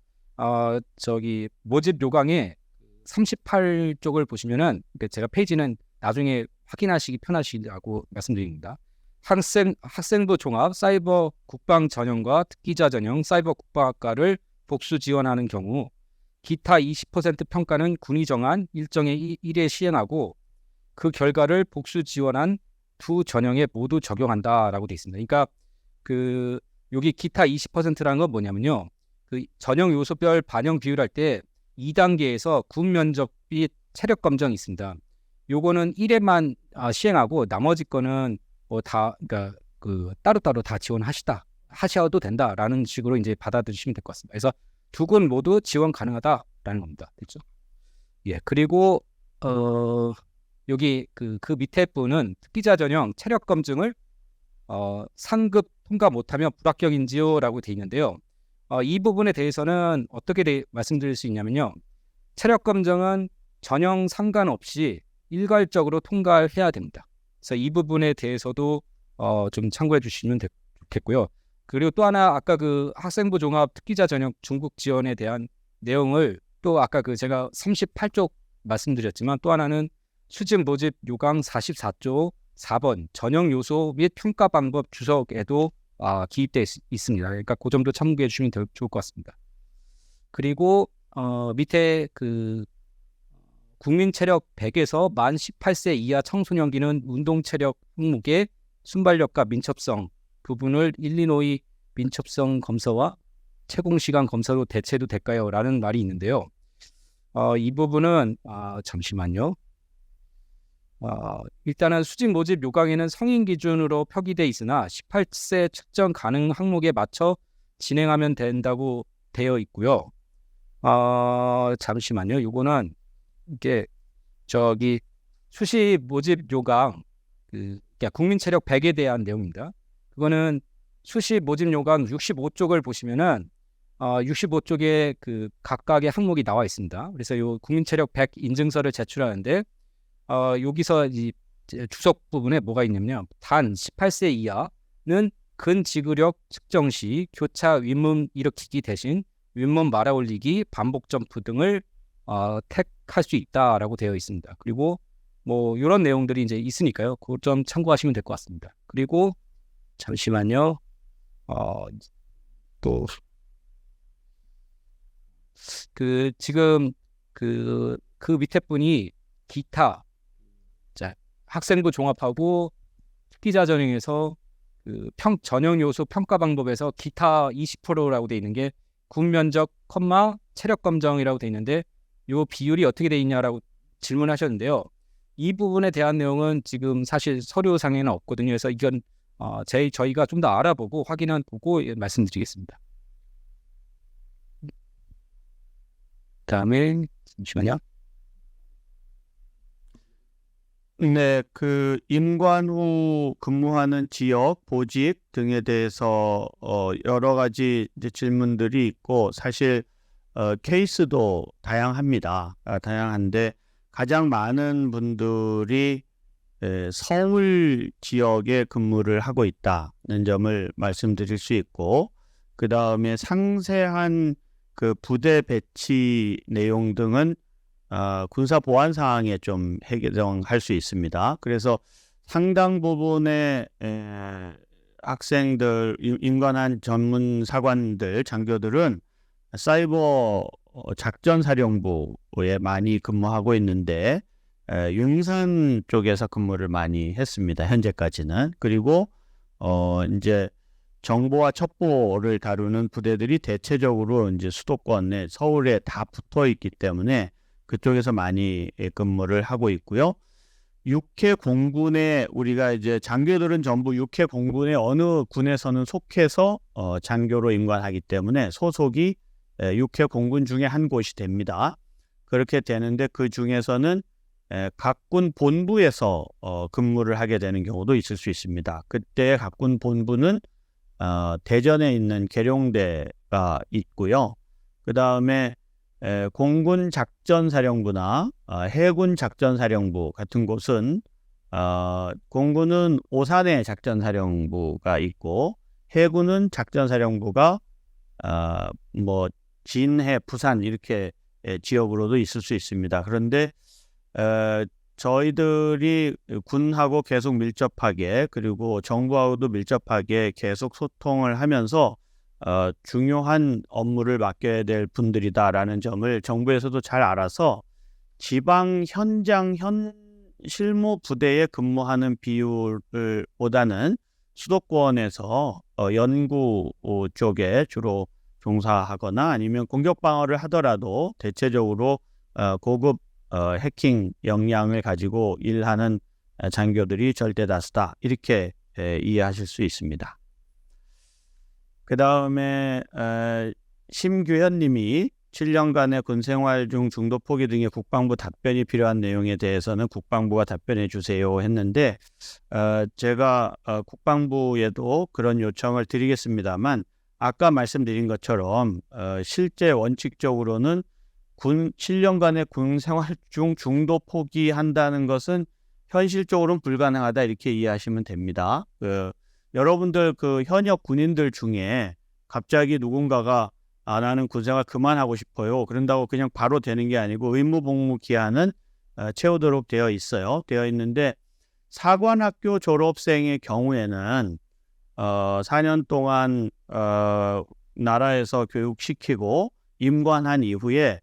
저기 모집 요강에 38쪽을 보시면은 제가 페이지는 나중에 확인하시기 편하시라고 말씀드립니다. 학생부 종합 사이버 국방 전형과 특기자 전형 사이버 국방학과를 복수 지원하는 경우 기타 20% 평가는 군이 정한 일정의 1회 시행하고 그 결과를 복수 지원한 두 전형에 모두 적용한다라고 되어 있습니다. 그러니까 여기 기타 20%라는 건 뭐냐면요. 그 전형 요소별 반영 비율할 때 2단계에서 군 면접비 체력 검정이 있습니다. 요거는 1회만 시행하고 나머지 거는 뭐 다 그러니까 따로따로 다 하셔도 된다라는 식으로 이제 받아들이시면 될 것 같습니다. 그래서 두 군 모두 지원 가능하다라는 겁니다. 됐죠? 예. 그리고 여기 그 밑에 분은 특기자 전형 체력 검증을 상급 통과 못하면 불합격인지요라고 돼 있는데요. 이 부분에 대해서는 어떻게 말씀드릴 수 있냐면요. 체력 검증은 전형 상관없이 일괄적으로 통과해야 됩니다. 그래서 이 부분에 대해서도 좀 참고해 주시면 좋겠고요. 그리고 또 하나 아까 그 학생부 종합 특기자 전형 중국 지원에 대한 내용을 또 아까 제가 38쪽 말씀드렸지만 또 하나는 수직 모집 요강 44조 4번 전형 요소 및 평가 방법 주석에도 기입되어 있습니다. 그러니까 그 점도 참고해 주시면 좋을 것 같습니다. 그리고 밑에 국민 체력 100에서 만 18세 이하 청소년기는 운동 체력 항목의 순발력과 민첩성 부분을 일리노이 민첩성 검사와 채공 시간 검사로 대체도 될까요? 라는 말이 있는데요. 이 부분은 잠시만요. 일단은 수직 모집 요강에는 성인 기준으로 표기돼 있으나 18세 측정 가능 항목에 맞춰 진행하면 된다고 되어 있고요. 잠시만요. 요거는 이게 수시 모집 요강 그러니까 국민 체력 100에 대한 내용입니다. 그거는 수시 모집 요강 65쪽을 보시면은 65쪽에 각각의 항목이 나와 있습니다. 그래서 요 국민 체력 100 인증서를 제출하는데 여기서 이 주석 부분에 뭐가 있냐면요. 단 18세 이하는 근지구력 측정 시 교차 윗몸 일으키기 대신 윗몸 말아 올리기, 반복 점프 등을 택할 수 있다라고 되어 있습니다. 그리고 뭐 이런 내용들이 이제 있으니까요. 그 점 참고하시면 될 것 같습니다. 그리고 잠시만요. 또 지금 그 밑에 분이 기타, 자, 학생부 종합하고 특기자 전형에서 전형 요소 평가 방법에서 기타 20%라고 돼 있는 게 군 면접, 체력 검정이라고 돼 있는데 요 비율이 어떻게 돼 있냐라고 질문하셨는데요. 이 부분에 대한 내용은 지금 사실 서류상에는 없거든요. 그래서 이건 저희가 좀 더 알아보고 보고 말씀드리겠습니다. 다음에 잠시만요. 네, 그 임관 후 근무하는 지역, 보직 등에 대해서 여러 가지 이제 질문들이 있고 사실 케이스도 다양합니다. 다양한데 가장 많은 분들이 서울 지역에 근무를 하고 있다는 점을 말씀드릴 수 있고 그 다음에 상세한 그 부대 배치 내용 등은 군사 보안 사항에 좀 해당할 수 있습니다. 그래서 상당 부분의 학생들, 임관한 전문 사관들, 장교들은 사이버 작전사령부에 많이 근무하고 있는데 용산 쪽에서 근무를 많이 했습니다. 현재까지는. 그리고 이제 정보와 첩보를 다루는 부대들이 대체적으로 이제 수도권에 서울에 다 붙어 있기 때문에 그쪽에서 많이 근무를 하고 있고요. 육해 공군에 우리가 이제 장교들은 전부 육해 공군의 어느 군에서는 속해서 장교로 임관하기 때문에 소속이 육해 공군 중에 한 곳이 됩니다. 그렇게 되는데 그 중에서는 각 군 본부에서 근무를 하게 되는 경우도 있을 수 있습니다. 그때 각 군 본부는 대전에 있는 계룡대가 있고요. 그 다음에 공군 작전사령부나 해군 작전사령부 같은 곳은 공군은 오산에 작전사령부가 있고 해군은 작전사령부가 뭐 진해, 부산 이렇게 지역으로도 있을 수 있습니다. 그런데 저희들이 군하고 계속 밀접하게 그리고 정부하고도 밀접하게 계속 소통을 하면서 중요한 업무를 맡겨야 될 분들이다라는 점을 정부에서도 잘 알아서 지방 현장 실무 부대에 근무하는 비율을 보다는 수도권에서 연구 쪽에 주로 종사하거나 아니면 공격 방어를 하더라도 대체적으로 고급 해킹 역량을 가지고 일하는 장교들이 절대 다수다 이렇게 이해하실 수 있습니다. 그 다음에 심규현 님이 7년간의 군생활 중 중도 포기 등의 국방부 답변이 필요한 내용에 대해서는 국방부가 답변해 주세요 했는데 제가 국방부에도 그런 요청을 드리겠습니다만 아까 말씀드린 것처럼 실제 원칙적으로는 7년간의 군생활 중 중도 포기한다는 것은 현실적으로는 불가능하다 이렇게 이해하시면 됩니다. 여러분들 그 현역 군인들 중에 갑자기 누군가가 나는 군생활 그만하고 싶어요. 그런다고 그냥 바로 되는 게 아니고 의무복무 기한은 채우도록 되어 있어요. 되어 있는데 사관학교 졸업생의 경우에는 4년 동안 나라에서 교육시키고 임관한 이후에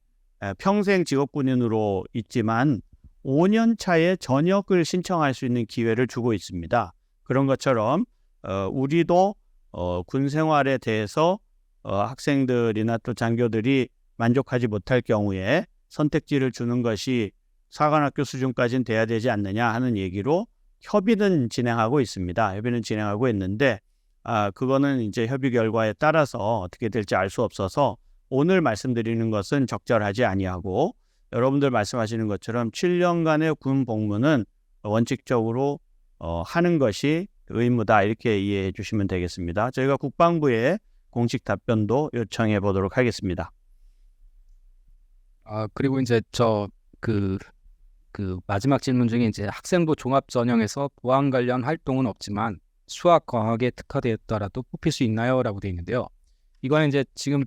평생 직업군인으로 있지만 5년 차에 전역을 신청할 수 있는 기회를 주고 있습니다. 그런 것처럼 우리도 군 생활에 대해서 학생들이나 또 장교들이 만족하지 못할 경우에 선택지를 주는 것이 사관학교 수준까지는 돼야 되지 않느냐 하는 얘기로 협의는 진행하고 있습니다. 협의는 진행하고 있는데 그거는 이제 협의 결과에 따라서 어떻게 될지 알 수 없어서 오늘 말씀드리는 것은 적절하지 아니하고 여러분들 말씀하시는 것처럼 7년간의 군 복무는 원칙적으로 하는 것이 의무다 이렇게 이해해 주시면 되겠습니다. 저희가 국방부에 공식 답변도 요청해 보도록 하겠습니다. 그리고 이제 그 마지막 질문 중에 이제 학생부 종합 전형에서 보안 관련 활동은 없지만 수학 과학에 특화되었더라도 뽑힐 수 있나요?라고 되어 있는데요. 이거는 이제 지금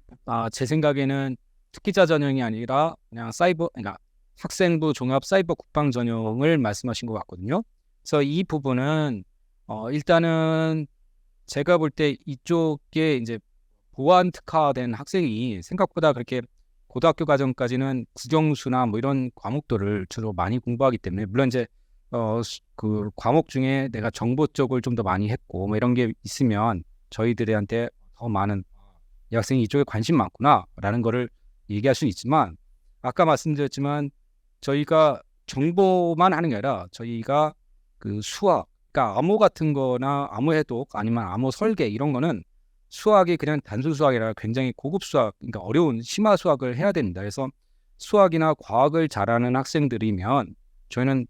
제 생각에는 특기자 전형이 아니라 그냥 그러니까 학생부 종합 사이버 국방 전형을 말씀하신 것 같거든요. 그래서 이 부분은 일단은 제가 볼 때 이쪽에 이제 보안 특화된 학생이 생각보다 그렇게 고등학교 과정까지는 국영수나 뭐 이런 과목들을 주로 많이 공부하기 때문에 물론 이제 그 과목 중에 내가 정보 쪽을 좀 더 많이 했고 뭐 이런 게 있으면 저희들한테 더 많은 이 학생이 이쪽에 관심 많구나라는 거를 얘기할 수는 있지만 아까 말씀드렸지만 저희가 정보만 하는 게 아니라 저희가 그 수학, 그러니까 암호 같은 거나 암호 해독 아니면 암호 설계 이런 거는 수학이 그냥 단순 수학이 아니라 굉장히 고급 수학, 그러니까 어려운 심화 수학을 해야 됩니다. 그래서 수학이나 과학을 잘하는 학생들이면 저희는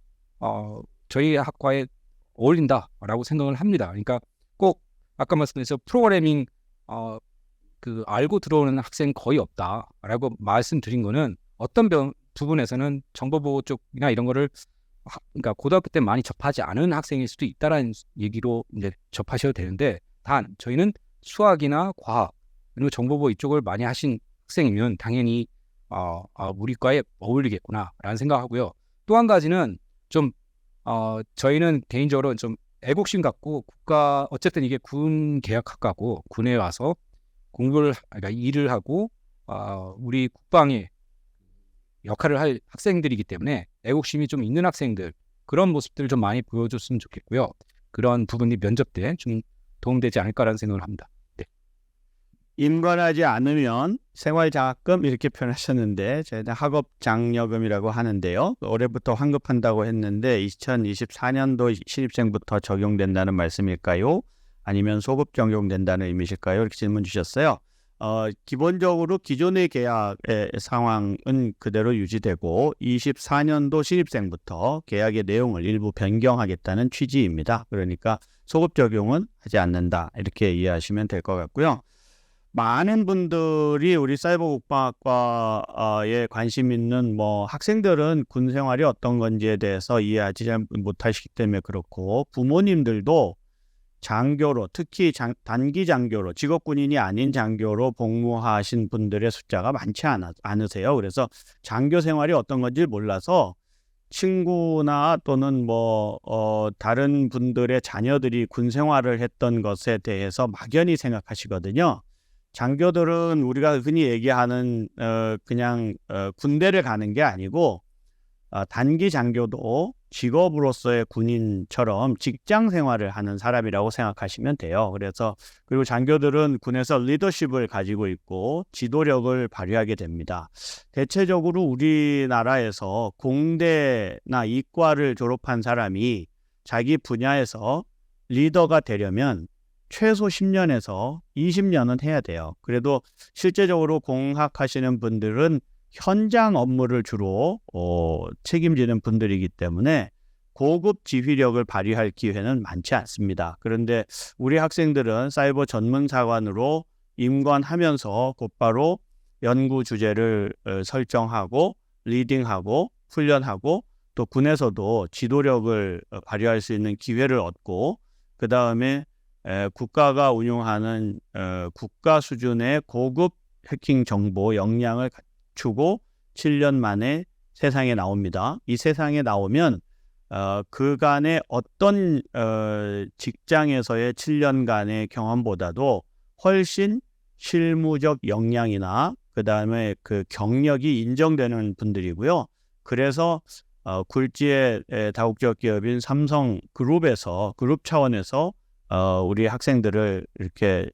저희 학과에 어울린다라고 생각을 합니다. 그러니까 꼭 아까 말씀드린 프로그래밍 그 알고 들어오는 학생 거의 없다라고 말씀드린 거는 어떤 부분에서는 정보보호 쪽이나 이런 거를 그러니까 고등학교 때 많이 접하지 않은 학생일 수도 있다라는 얘기로 이제 접하셔도 되는데 단 저희는 수학이나 과학 그리고 정보보호 이쪽을 많이 하신 학생이면 당연히 우리 과에 어울리겠구나라는 생각하고요. 또 한 가지는 좀 저희는 개인적으로 좀 애국심 갖고 국가 어쨌든 이게 군 계약학과고 군에 와서 공부를 그러니까 일을 하고 우리 국방에 역할을 할 학생들이기 때문에 애국심이 좀 있는 학생들 그런 모습들 좀 많이 보여줬으면 좋겠고요. 그런 부분이 면접 때 좀 도움되지 않을까라는 생각을 합니다. 네. 임관하지 않으면 생활장학금 이렇게 표현하셨는데 저희는 학업장려금이라고 하는데요. 올해부터 환급한다고 했는데 2024년도 신입생부터 적용된다는 말씀일까요? 아니면 소급 적용된다는 의미실까요? 이렇게 질문 주셨어요. 기본적으로 기존의 계약의 상황은 그대로 유지되고 24년도 신입생부터 계약의 내용을 일부 변경하겠다는 취지입니다. 그러니까 소급 적용은 하지 않는다 이렇게 이해하시면 될 것 같고요. 많은 분들이 우리 사이버 국방학과에 관심 있는 뭐 학생들은 군 생활이 어떤 건지에 대해서 이해하지 잘 못하시기 때문에 그렇고 부모님들도 장교로 특히 단기 장교로 직업군인이 아닌 장교로 복무하신 분들의 숫자가 많지 않으세요. 그래서 장교 생활이 어떤 건지 몰라서 친구나 또는 다른 분들의 자녀들이 군 생활을 했던 것에 대해서 막연히 생각하시거든요. 장교들은 우리가 흔히 얘기하는 그냥 군대를 가는 게 아니고 단기 장교도 직업으로서의 군인처럼 직장 생활을 하는 사람이라고 생각하시면 돼요. 그래서 그리고 장교들은 군에서 리더십을 가지고 있고 지도력을 발휘하게 됩니다. 대체적으로 우리나라에서 공대나 이과를 졸업한 사람이 자기 분야에서 리더가 되려면 최소 10년에서 20년은 해야 돼요. 그래도 실제적으로 공학하시는 분들은 현장 업무를 주로 책임지는 분들이기 때문에 고급 지휘력을 발휘할 기회는 많지 않습니다. 그런데 우리 학생들은 사이버 전문사관으로 임관하면서 곧바로 연구 주제를 설정하고 리딩하고 훈련하고 또 군에서도 지도력을 발휘할 수 있는 기회를 얻고 그 다음에 국가가 운용하는 국가 수준의 고급 해킹 정보 역량을 갖추고 7년 만에 세상에 나옵니다. 이 세상에 나오면 그간의 어떤 직장에서의 7년간의 경험보다도 훨씬 실무적 역량이나 그 다음에 그 경력이 인정되는 분들이고요. 그래서 굴지의 다국적 기업인 삼성그룹에서 그룹 차원에서 우리 학생들을 이렇게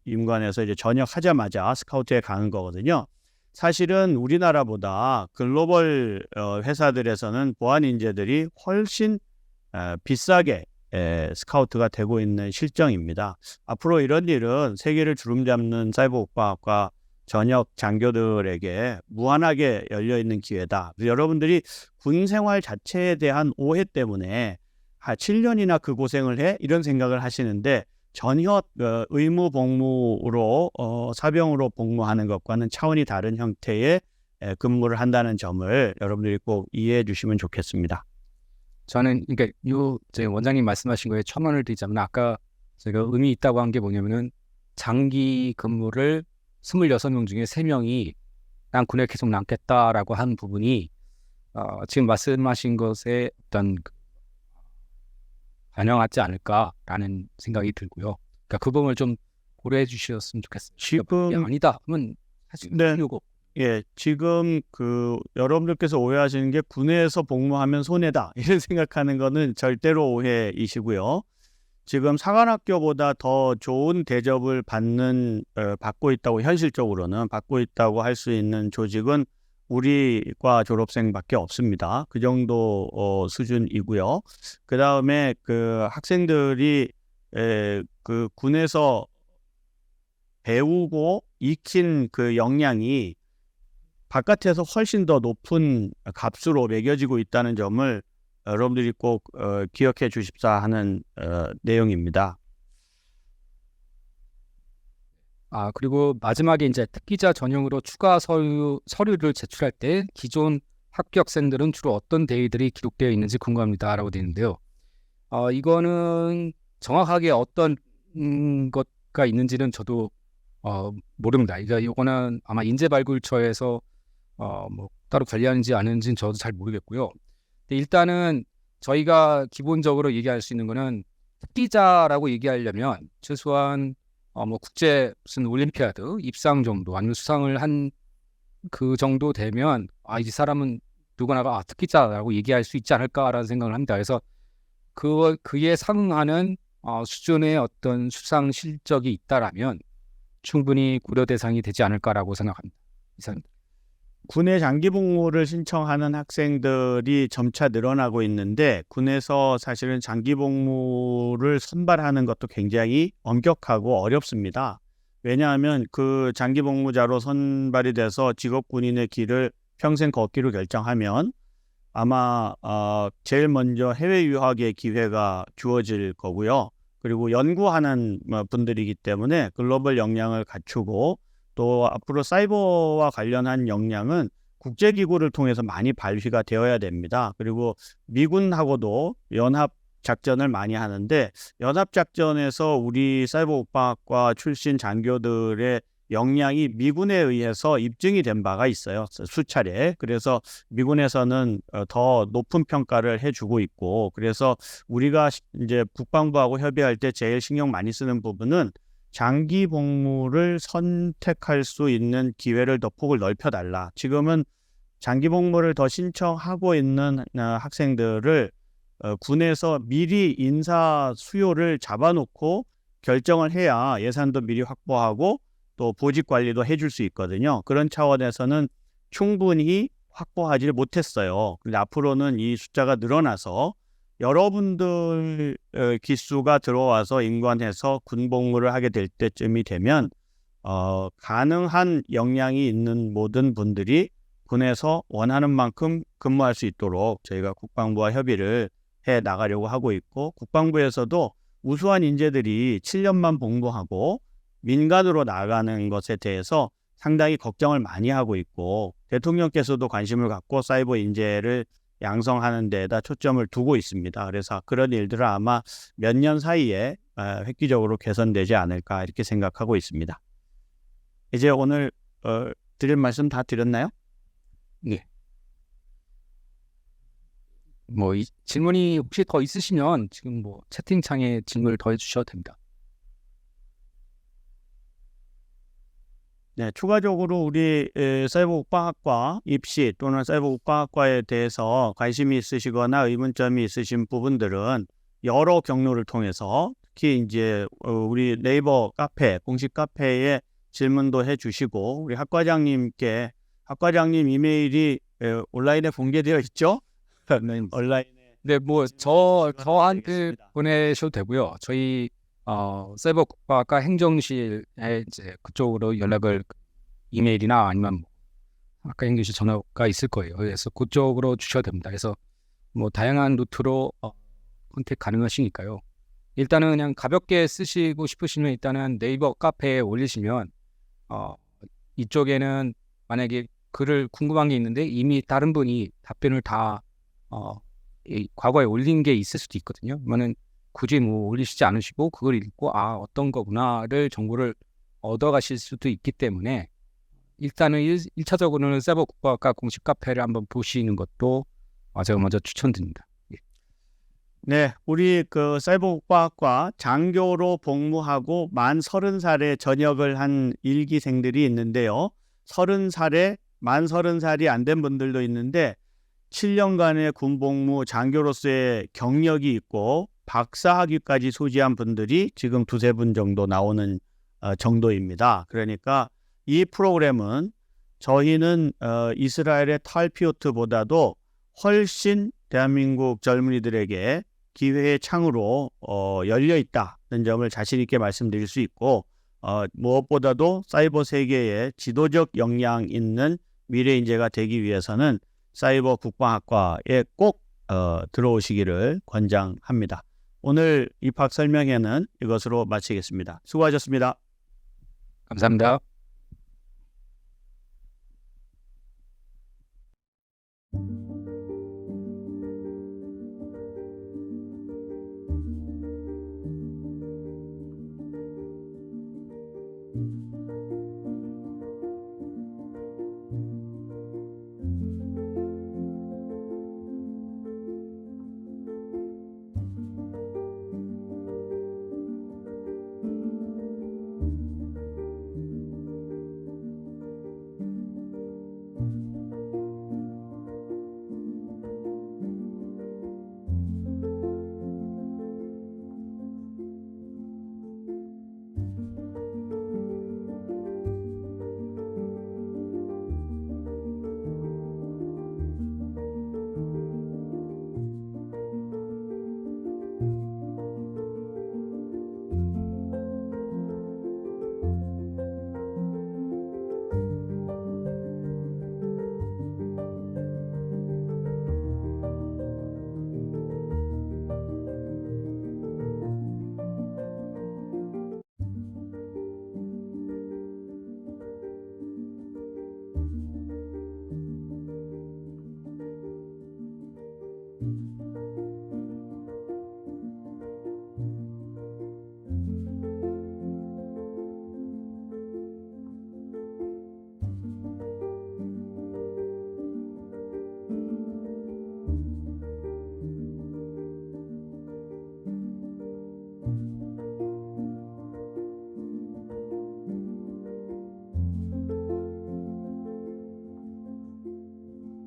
임관해서 이제 전역하자마자 스카우트에 가는 거거든요. 사실은 우리나라보다 글로벌 회사들에서는 보안 인재들이 훨씬 비싸게 스카우트가 되고 있는 실정입니다. 앞으로 이런 일은 세계를 주름잡는 사이버 국방학과 전역 장교들에게 무한하게 열려 있는 기회다. 여러분들이 군 생활 자체에 대한 오해 때문에 7년이나 그 고생을 해? 이런 생각을 하시는데 전혀 의무 복무로 사병으로 복무하는 것과는 차원이 다른 형태의 근무를 한다는 점을 여러분들이 꼭 이해해 주시면 좋겠습니다. 저는 그러니까 저희 원장님 말씀하신 거에 첨언을 드리자면 아까 제가 의미 있다고 한 게 뭐냐면은 장기 근무를 26명 중에 3명이 난 군에 계속 남겠다라고 한 부분이 지금 말씀하신 것에 어떤 반영하지 않을까라는 생각이 들고요. 그러니까 그 부분을 좀 고려해 주셨으면 좋겠어요. 지금 아니다 하면 사실 네. 이유가 예, 지금 여러분들께서 오해하시는 게 군에서 복무하면 손해다 이런 생각하는 거는 절대로 오해이시고요. 지금 사관학교보다 더 좋은 대접을 받고 있다고, 현실적으로는 받고 있다고 할 수 있는 조직은 우리 과 졸업생밖에 없습니다. 그 정도 수준이고요. 그 다음에 학생들이 군에서 배우고 익힌 그 역량이 바깥에서 훨씬 더 높은 값으로 매겨지고 있다는 점을 여러분들이 꼭 기억해 주십사 하는 내용입니다. 그리고 마지막에 이제 특기자 전형으로 추가 서류를 제출할 때 기존 합격생들은 주로 어떤 데이들이 기록되어 있는지 궁금합니다라고 되어 있는데요. 이거는 정확하게 어떤 것가 있는지는 저도 모릅니다. 이거는 아마 인재발굴처에서 뭐 따로 관리하는지 아는지는 저도 잘 모르겠고요. 근데 일단은 저희가 기본적으로 얘기할 수 있는 거는 특기자라고 얘기하려면 최소한 뭐 국제 무슨 올림피아드 입상 정도 아니면 수상을 한 그 정도 되면 이 사람은 누구나가 특기자라고 얘기할 수 있지 않을까라는 생각을 합니다. 그래서 그에 상응하는 수준의 어떤 수상 실적이 있다라면 충분히 고려 대상이 되지 않을까라고 생각합니다. 이상입니다. 군의 장기 복무를 신청하는 학생들이 점차 늘어나고 있는데 군에서 사실은 장기 복무를 선발하는 것도 굉장히 엄격하고 어렵습니다. 왜냐하면 그 장기 복무자로 선발이 돼서 직업 군인의 길을 평생 걷기로 결정하면 아마 제일 먼저 해외 유학의 기회가 주어질 거고요. 그리고 연구하는 분들이기 때문에 글로벌 역량을 갖추고 또 앞으로 사이버와 관련한 역량은 국제기구를 통해서 많이 발휘가 되어야 됩니다. 그리고 미군하고도 연합 작전을 많이 하는데 연합작전에서 우리 사이버국방학과 출신 장교들의 역량이 미군에 의해서 입증이 된 바가 있어요. 수차례. 그래서 미군에서는 더 높은 평가를 해주고 있고, 그래서 우리가 이제 국방부하고 협의할 때 제일 신경 많이 쓰는 부분은 장기 복무를 선택할 수 있는 기회를 더 폭을 넓혀달라. 지금은 장기 복무를 더 신청하고 있는 학생들을 군에서 미리 인사 수요를 잡아놓고 결정을 해야 예산도 미리 확보하고 또 보직 관리도 해줄 수 있거든요. 그런 차원에서는 충분히 확보하지 못했어요. 근데 앞으로는 이 숫자가 늘어나서 여러분들 기수가 들어와서 임관해서 군복무를 하게 될 때쯤이 되면 가능한 역량이 있는 모든 분들이 군에서 원하는 만큼 근무할 수 있도록 저희가 국방부와 협의를 해 나가려고 하고 있고, 국방부에서도 우수한 인재들이 7년만 복무하고 민간으로 나가는 것에 대해서 상당히 걱정을 많이 하고 있고, 대통령께서도 관심을 갖고 사이버 인재를 양성하는 데에다 초점을 두고 있습니다. 그래서 그런 일들은 아마 몇 년 사이에 획기적으로 개선되지 않을까 이렇게 생각하고 있습니다. 이제 오늘 드릴 말씀 다 드렸나요? 네. 뭐 질문이 혹시 더 있으시면 지금 뭐 채팅창에 질문을 더 해주셔도 됩니다. 네, 추가적으로 우리 사이버국방학과 입시 또는 사이버국방학과에 대해서 관심이 있으시거나 의문점이 있으신 부분들은 여러 경로를 통해서 특히 이제 우리 네이버 카페, 공식 카페에 질문도 해주시고, 우리 학과장님께 학과장님 이메일이 온라인에 공개되어 있죠? 온라인에. 네, 뭐 저한테 보내셔도 되고요. 저희 사이버국방학과 행정실에 이제 그쪽으로 연락을 이메일이나 아니면 뭐 학과 행정실 전화가 있을 거예요. 그래서 그쪽으로 주셔도 됩니다. 그래서 뭐 다양한 루트로 컨택 가능하시니까요. 일단은 그냥 가볍게 쓰시고 싶으시면 일단은 네이버 카페에 올리시면 이쪽에는 만약에 글을 궁금한 게 있는데 이미 다른 분이 답변을 다 과거에 올린 게 있을 수도 있거든요. 그러면은 굳이 뭐 올리시지 않으시고 그걸 읽고 어떤 거구나를 정보를 얻어가실 수도 있기 때문에 일단은 1차적으로는 사이버국방학과 공식 카페를 한번 보시는 것도 제가 먼저 추천드립니다. 예. 네, 우리 그 사이버국방학과 장교로 복무하고 만 30살에 전역을 한 일기생들이 있는데요. 30살에 만 30살이 안 된 분들도 있는데 7년간의 군복무 장교로서의 경력이 있고 박사 학위까지 소지한 분들이 지금 두세 분 정도 나오는 정도입니다. 그러니까 이 프로그램은 저희는 이스라엘의 탈피오트보다도 훨씬 대한민국 젊은이들에게 기회의 창으로 열려 있다는 점을 자신 있게 말씀드릴 수 있고 무엇보다도 사이버 세계에 지도적 역량 있는 미래 인재가 되기 위해서는 사이버 국방학과에 꼭 들어오시기를 권장합니다. 오늘 입학 설명회는 이것으로 마치겠습니다. 수고하셨습니다. 감사합니다.